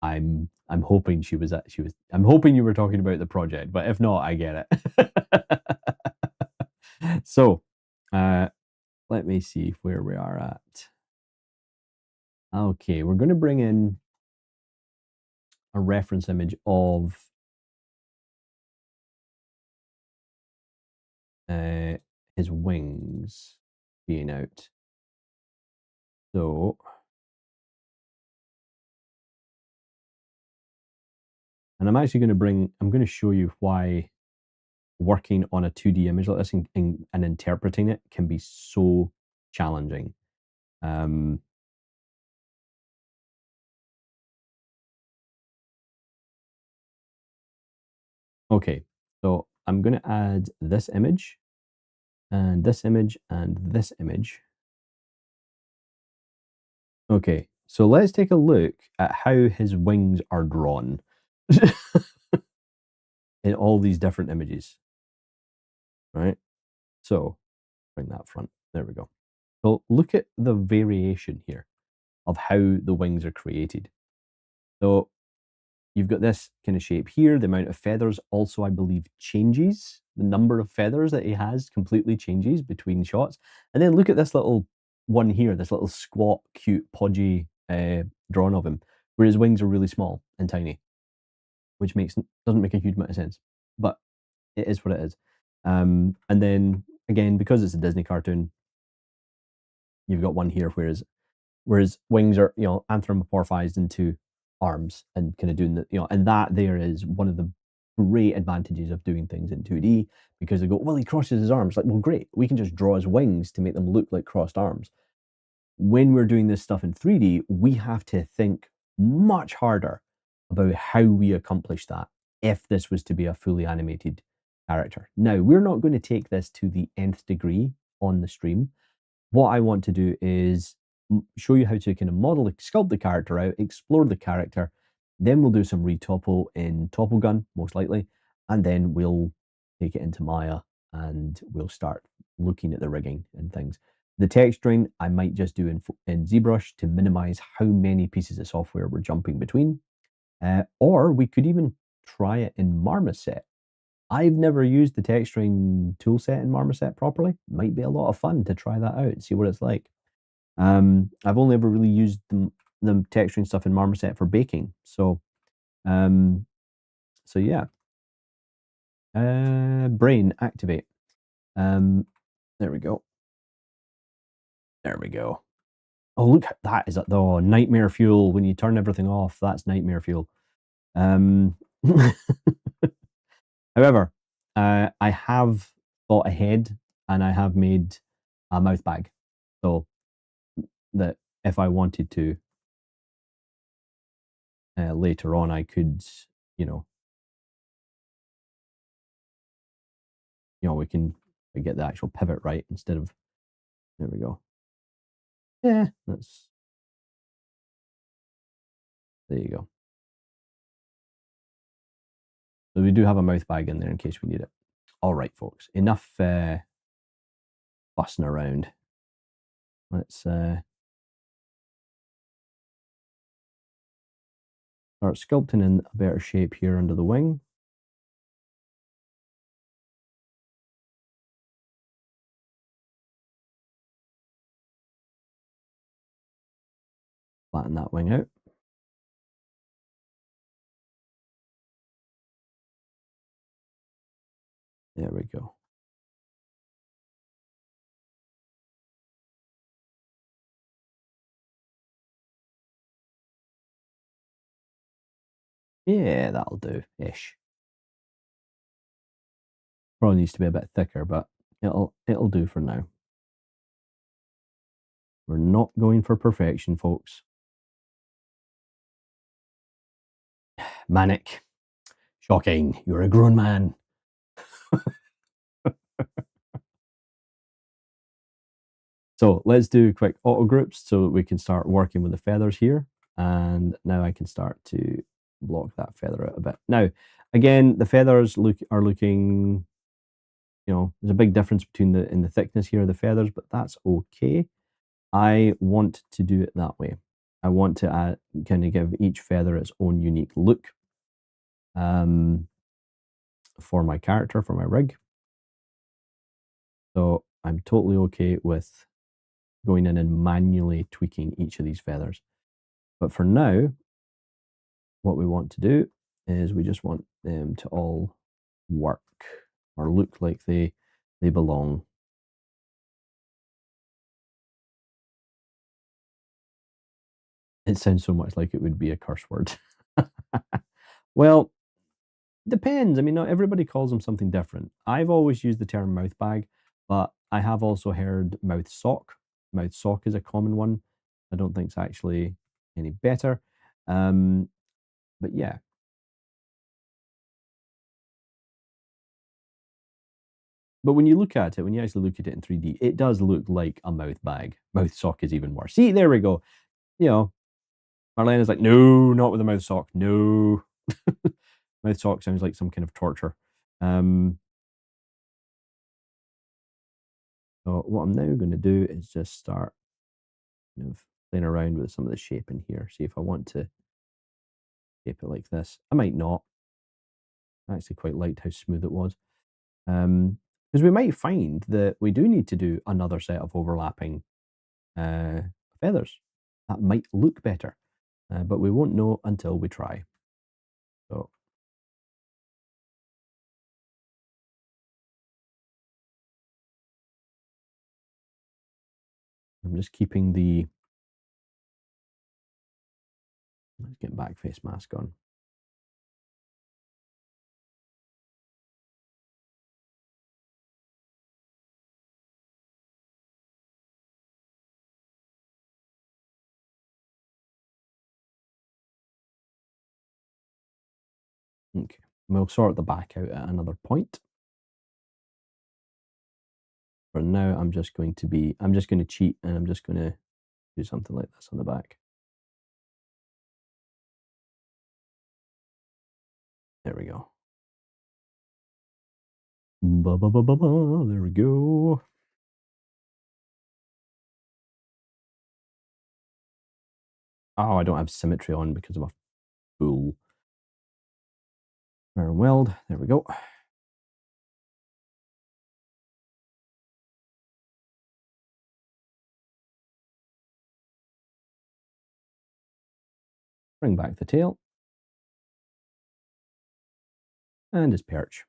I'm hoping she was. I'm hoping you were talking about the project, but if not, I get it. So, let me see where we are at. Okay, we're going to bring in a reference image of his wings being out. So, and I'm actually going to show you why working on a 2D image like this and interpreting it can be so challenging. Okay, so I'm going to add this image and this image and this image. Okay, so let's take a look at how his wings are drawn in all these different images, right? So bring that front. There we go. So look at the variation here of how the wings are created. So you've got this kind of shape here. The amount of feathers also, I believe, changes. The number of feathers that he has completely changes between shots. And then look at this little one here, this little squat, cute, podgy drawing of him, where his wings are really small and tiny, which doesn't make a huge amount of sense, but it is what it is. And then again, because it's a Disney cartoon, you've got one here where his wings are, anthropomorphized into arms and kind of doing the, and that there is one of the great advantages of doing things in 2D, because they go, well, he crosses his arms. Like, well, great, we can just draw his wings to make them look like crossed arms. When we're doing this stuff in 3D, we have to think much harder about how we accomplish that if this was to be a fully animated character. Now, we're not going to take this to the nth degree on the stream. What I want to do is show you how to kind of sculpt the character out, explore the character. Then we'll do some retopple in Topple Gun, most likely, and then we'll take it into Maya and we'll start looking at the rigging and things. The texturing I might just do in ZBrush to minimize how many pieces of software we're jumping between. Or we could even try it in Marmoset. I've never used the texturing toolset in Marmoset properly. Might be a lot of fun to try that out, see what it's like. I've only ever really used the texturing stuff in Marmoset for baking. So yeah. Brain activate. There we go. There we go. Oh, look, that is the nightmare fuel. When you turn everything off, that's nightmare fuel. However, I have thought ahead and I have made a mouth bag. So that if I wanted to, later on, I could, we get the actual pivot right instead of, there we go. Yeah, there you go. So we do have a mouth bag in there in case we need it. All right, folks, enough fussing around. Let's start sculpting in a better shape here under the wing. Flatten that wing out. There we go. Yeah, that'll do-ish. Probably needs to be a bit thicker, but it'll do for now. We're not going for perfection, folks. Manic. Shocking. You're a grown man. So let's do quick auto groups so that we can start working with the feathers here. And now I can start to block that feather out a bit. Now, again, the feathers are looking, there's a big difference between in the thickness here of the feathers, but that's okay. I want to do it that way. I want to kind of give each feather its own unique look for my character, for my rig. So I'm totally okay with going in and manually tweaking each of these feathers. But for now, what we want to do is we just want them to all work or look like they belong. It sounds so much like it would be a curse word. Well, depends. I mean, not everybody calls them something different. I've always used the term mouth bag, but I have also heard mouth sock. Mouth sock is a common one. I don't think it's actually any better. But yeah. But when you look at it, when you actually look at it in 3D, it does look like a mouth bag. Mouth sock is even worse. See, there we go. Marlena's like, no, not with a mouth sock. No. Mouth sock sounds like some kind of torture. So what I'm now going to do is just start kind of playing around with some of the shape in here. See if I want to Tape it like this. I might not. I actually quite liked how smooth it was. Because we might find that we do need to do another set of overlapping feathers. That might look better, but we won't know until we try. So I'm just keeping the, let's get back face mask on. Okay, we'll sort the back out at another point. For now, I'm just going to cheat, and I'm just going to do something like this on the back. There we go. There we go. Oh, I don't have symmetry on because I'm a fool. Mirror and weld. There we go. Bring back the tail. And his perch.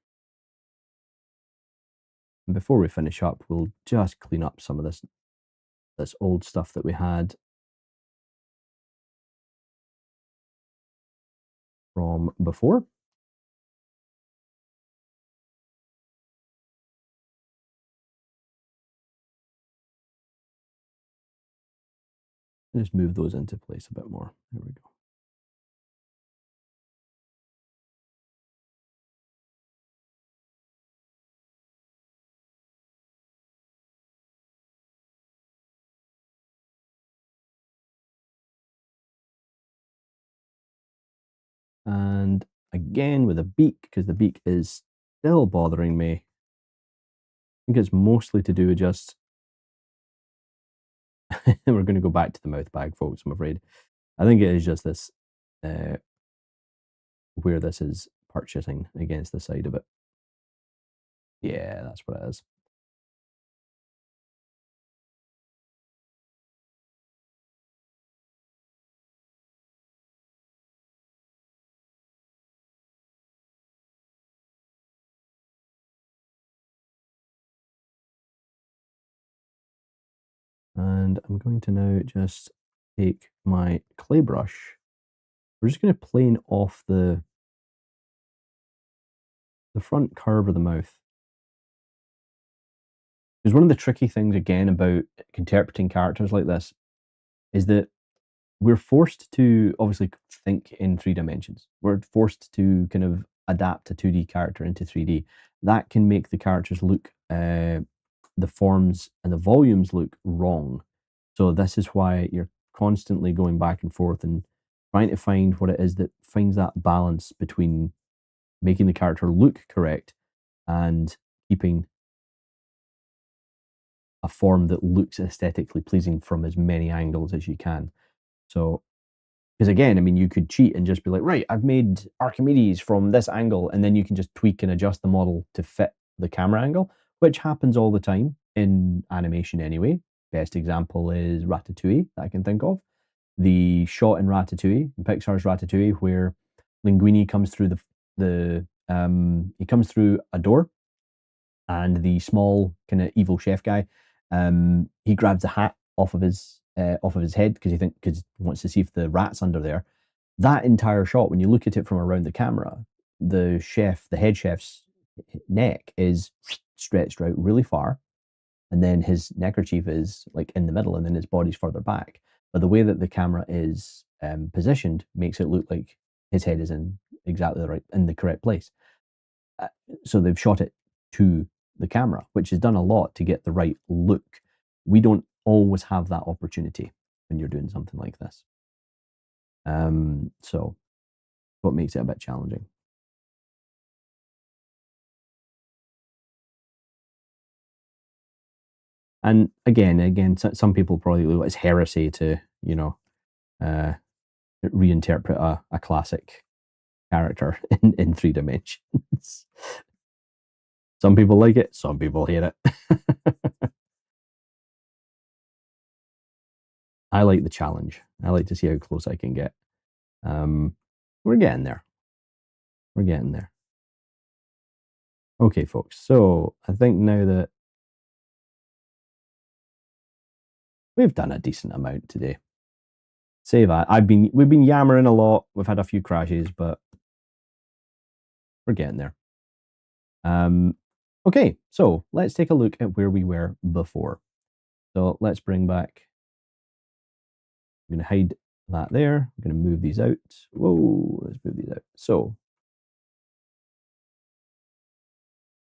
And before we finish up, we'll just clean up some of this old stuff that we had from before. And just move those into place a bit more. There we go. And again with the beak, because the beak is still bothering me. I think it's mostly to do with just we're going to go back to the mouth bag, folks, I'm afraid. I think it is just this where this is purchasing against the side of it. Yeah, that's what it is. And I'm going to now just take my clay brush. We're just going to plane off the front curve of the mouth. Because one of the tricky things, again, about interpreting characters like this is that we're forced to obviously think in 3 dimensions. We're forced to kind of adapt a 2D character into 3D. That can make the characters look, the forms and the volumes look wrong. So this is why you're constantly going back and forth and trying to find what it is that finds that balance between making the character look correct and keeping a form that looks aesthetically pleasing from as many angles as you can. So, because again, I mean, you could cheat and just be like, right, I've made Archimedes from this angle, and then you can just tweak and adjust the model to fit the camera angle, which happens all the time in animation anyway. Best example is Ratatouille that I can think of. The shot in Ratatouille, in Pixar's Ratatouille, where Linguini comes through he comes through a door, and the small kind of evil chef guy, he grabs the hat off of his head because he wants to see if the rat's under there. That entire shot, when you look at it from around the camera, the head chef's neck is stretched out really far, and then his neckerchief is like in the middle, and then his body's further back. But the way that the camera is positioned makes it look like his head is in the correct place. So they've shot it to the camera, which has done a lot to get the right look. We don't always have that opportunity when you're doing something like this. So what makes it a bit challenging. And again, some people probably look it's heresy to, reinterpret a classic character in 3 dimensions. Some people like it, some people hate it. I like the challenge. I like to see how close I can get. We're getting there. We're getting there. Okay, folks. So I think now that we've done a decent amount today. Say that. We've been yammering a lot. We've had a few crashes, but we're getting there. Okay, so let's take a look at where we were before. So let's bring back. I'm going to hide that there. I'm going to move these out. Whoa, let's move these out. So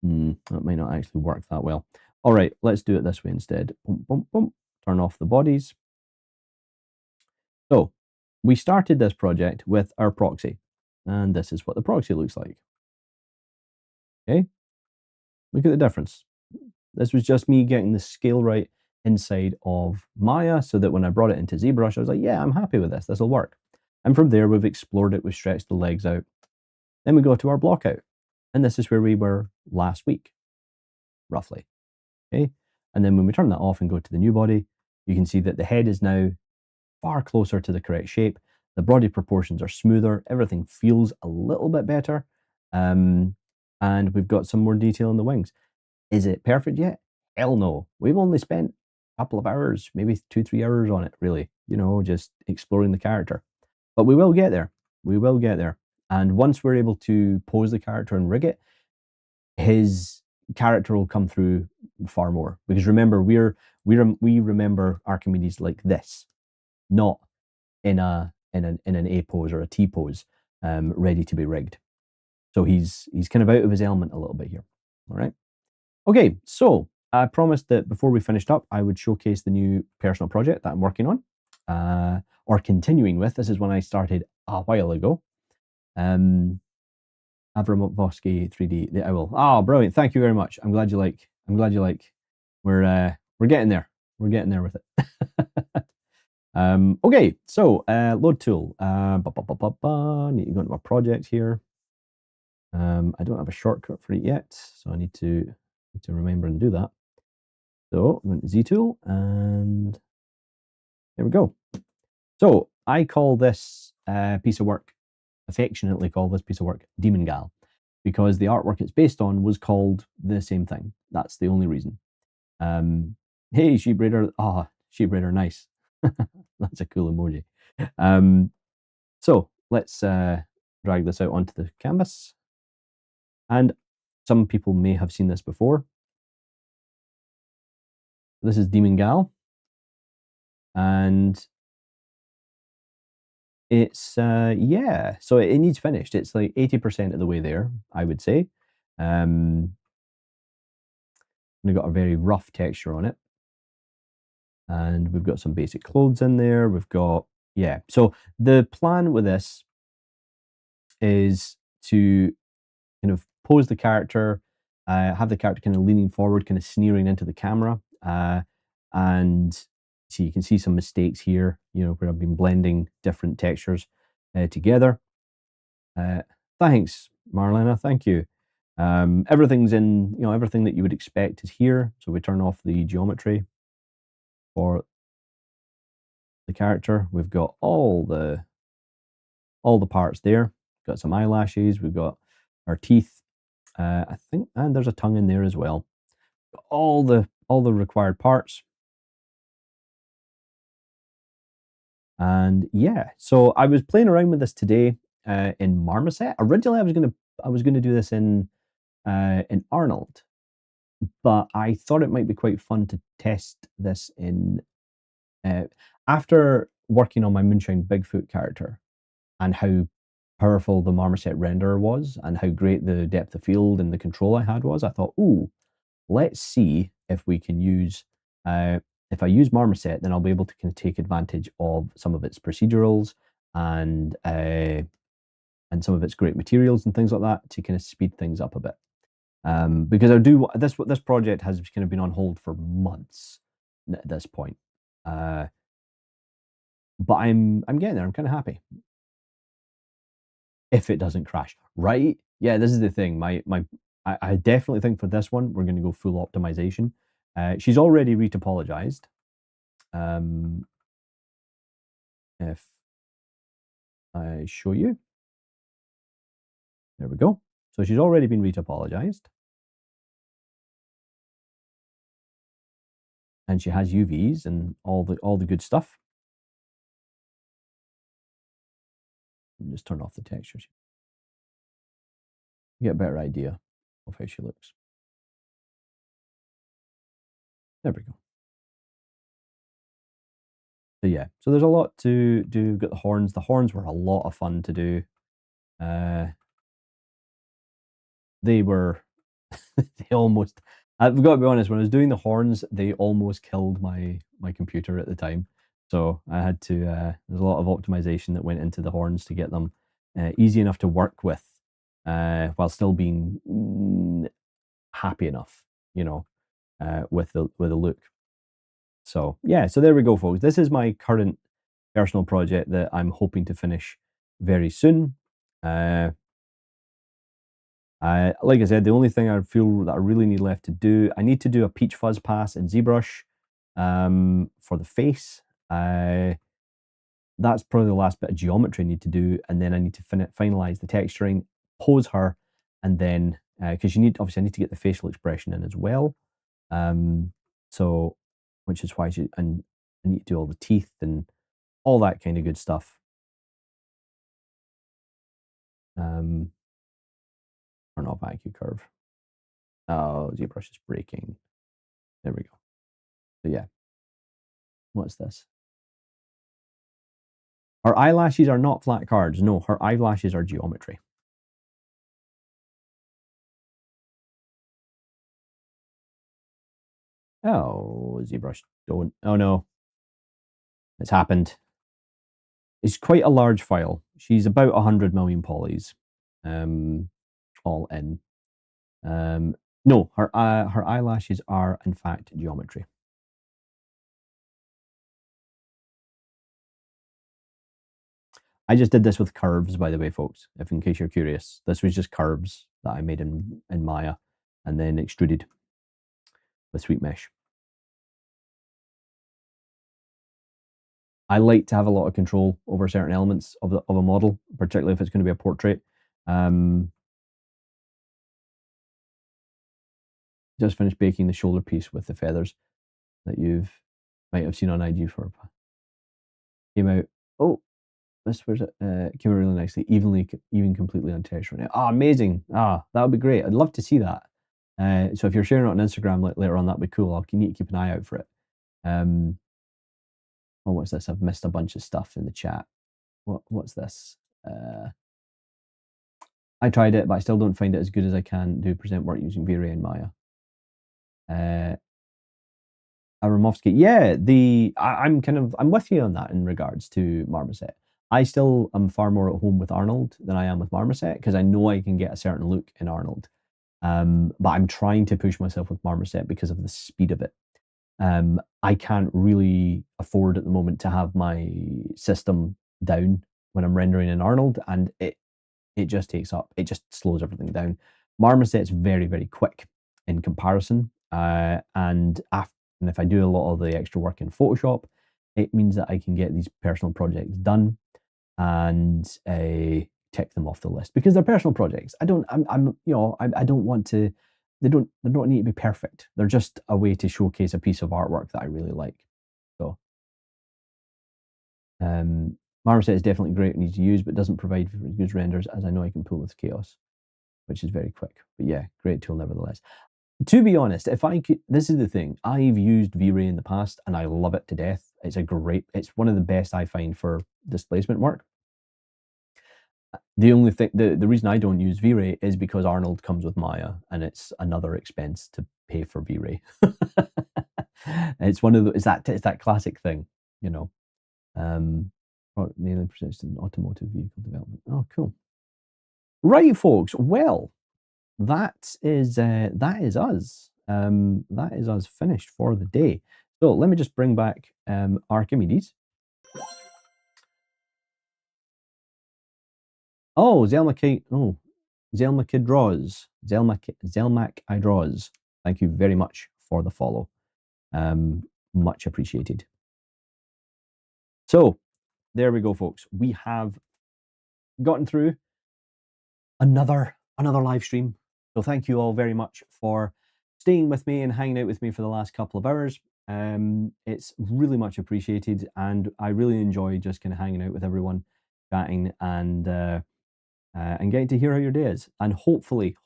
that might not actually work that well. All right, let's do it this way instead. Boom, boom, boom. Turn off the bodies. So we started this project with our proxy, and this is what the proxy looks like. Okay, look at the difference. This was just me getting the scale right inside of Maya so that when I brought it into ZBrush, I was like, yeah, I'm happy with this. This will work. And from there, we've explored it. We've stretched the legs out. Then we go to our block out. And this is where we were last week, roughly. Okay. And then when we turn that off and go to the new body, you can see that the head is now far closer to the correct shape. The body proportions are smoother. Everything feels a little bit better. And we've got some more detail in the wings. Is it perfect yet? Hell no. We've only spent a couple of hours, maybe 2-3 hours on it, really, just exploring the character. But we will get there. We will get there. And once we're able to pose the character and rig it, his character will come through far more. Because remember, we remember Archimedes like this, not in an A pose or a T pose, ready to be rigged. So he's kind of out of his element a little bit here. All right. Okay, so I promised that before we finished up, I would showcase the new personal project that I'm working on, or continuing with. This is one I started a while ago. Avramovsky 3D, the owl. Oh, brilliant! Thank you very much. I'm glad you like. We're getting there. We're getting there with it. Okay, so load tool. Need to go into my project here. I don't have a shortcut for it yet, so I need to remember and do that. So I'm going to Z tool, and there we go. So I call this piece of work, affectionately call this piece of work Demon Gal, because the artwork it's based on was called the same thing. That's the only reason. Hey, sheep raider. Ah, sheep raider, nice. That's a cool emoji. So let's drag this out onto the canvas. And some people may have seen this before. This is Demon Gal. And it's, yeah, so it needs finished. It's like 80% of the way there, I would say. We've got a very rough texture on it. And we've got some basic clothes in there. We've got, yeah. So the plan with this is to kind of pose the character, have the character kind of leaning forward, kind of sneering into the camera. And so you can see some mistakes here, where I've been blending different textures together. Thanks, Marlena. Thank you. Everything's in, everything that you would expect is here. So we turn off the geometry for the character. We've got all the parts there. Got some eyelashes. We've got our teeth. I think, and there's a tongue in there as well. All the required parts. And yeah, so I was playing around with this today in Marmoset. Originally, I was gonna do this in Arnold, but I thought it might be quite fun to test this in after working on my Moonshine Bigfoot character and how powerful the Marmoset renderer was and how great the depth of field and the control I had was. I thought, ooh, let's see if we can use. If I use Marmoset, then I'll be able to kind of take advantage of some of its procedurals and some of its great materials and things like that to kind of speed things up a bit. Because I do this project has kind of been on hold for months at this point. But I'm getting there. I'm kind of happy. if it doesn't crash, right? Yeah, this is the thing. I definitely think for this one, we're going to go full optimization. She's already retopologized. If I show you, there we go. So she's already been retopologized. And she has UVs and all the good stuff. Just turn off the textures. You get a better idea of how she looks. There we go. So yeah, so there's a lot to do. Got the horns. The horns were a lot of fun to do. They were, they almost, I've got to be honest, when I was doing the horns, they almost killed my computer at the time. So I had to, there's a lot of optimization that went into the horns to get them easy enough to work with while still being happy enough, you know, with the look. So yeah, so there we go, folks. This is my current personal project that I'm hoping to finish very soon. Like I said, the only thing I feel that I really need left to do, I need to do a peach fuzz pass in ZBrush for the face. That's probably the last bit of geometry I need to do, and then I need to finalize the texturing, pose her, and then because obviously I need to get the facial expression in as well. So, which is why I need to do all the teeth and all that kind of good stuff. Turn off IQ curve. Oh, ZBrush is breaking. There we go. So yeah. What's this? Her eyelashes are not flat cards. No, her eyelashes are geometry. Oh, ZBrush, don't. Oh no. It's happened. It's quite a large file. She's about 100 million polys, all in. No, her eyelashes are in fact geometry. I just did this with curves, by the way, folks. If in case you're curious, this was just curves that I made in Maya, and then extruded with sweet mesh. I like to have a lot of control over certain elements of a model, particularly if it's going to be a portrait. Just finished baking the shoulder piece with the feathers that might have seen on IG4. Came out. Oh, this was came out really nicely, even completely untouched right now. Ah, amazing! Ah, that would be great. I'd love to see that. So if you're sharing it on Instagram later on, that'd be cool. I'll need to keep an eye out for it. Oh, what's this? I've missed a bunch of stuff in the chat. What's this? I tried it, but I still don't find it as good as I can do present work using V-Ray and Maya. Aramovsky, yeah, I'm with you on that in regards to Marmoset. I still am far more at home with Arnold than I am with Marmoset because I know I can get a certain look in Arnold. But I'm trying to push myself with Marmoset because of the speed of it. I can't really afford at the moment to have my system down when I'm rendering in Arnold, and it just slows everything down. Marmoset's very, very quick in comparison, and if I do a lot of the extra work in Photoshop, it means that I can get these personal projects done and tick them off the list because they're personal projects. I don't want to. They don't need to be perfect. They're just a way to showcase a piece of artwork that I really like. So, Marmoset is definitely great and easy to use, but doesn't provide good renders, as I know I can pull with Chaos, which is very quick. But yeah, great tool nevertheless. To be honest, this is the thing. I've used V-Ray in the past and I love it to death. It's one of the best I find for displacement work. The only thing, the reason I don't use V-Ray is because Arnold comes with Maya and it's another expense to pay for V-Ray. It's that classic thing, you know. Mainly produced in automotive vehicle development. Oh, cool. Right, folks. Well, that is us. That is us finished for the day. So let me just bring back Archimedes. Oh, Zelmak Draws. Zelmak I Draws. Thank you very much for the follow. Much appreciated. So there we go, folks. We have gotten through another live stream. So thank you all very much for staying with me and hanging out with me for the last couple of hours. It's really much appreciated, and I really enjoy just kind of hanging out with everyone, chatting, and getting to hear how your day is. And hopefully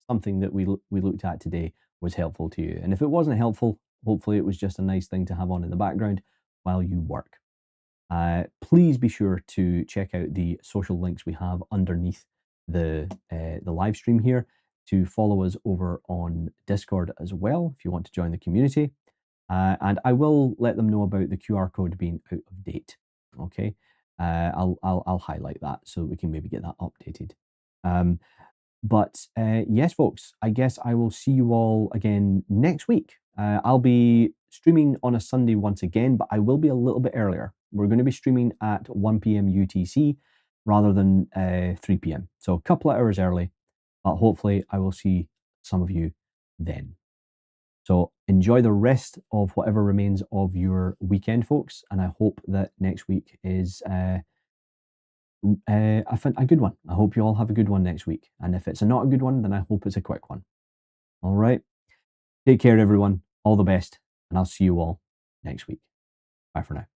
something that we looked at today was helpful to you. And if it wasn't helpful, hopefully it was just a nice thing to have on in the background while you work. Please be sure to check out the social links we have underneath the live stream here, to follow us over on Discord as well if you want to join the community. And I will let them know about the QR code being out of date. Okay, I'll highlight that so we can maybe get that updated. But yes, folks, I guess I will see you all again next week. I'll be streaming on a Sunday once again, but I will be a little bit earlier. We're going to be streaming at 1 p.m. UTC rather than 3 p.m. So a couple of hours early, but hopefully I will see some of you then. So enjoy the rest of whatever remains of your weekend, folks, and I hope that next week is a good one. I hope you all have a good one next week. And if it's not a good one, then I hope it's a quick one. All right. Take care, everyone. All the best. And I'll see you all next week. Bye for now.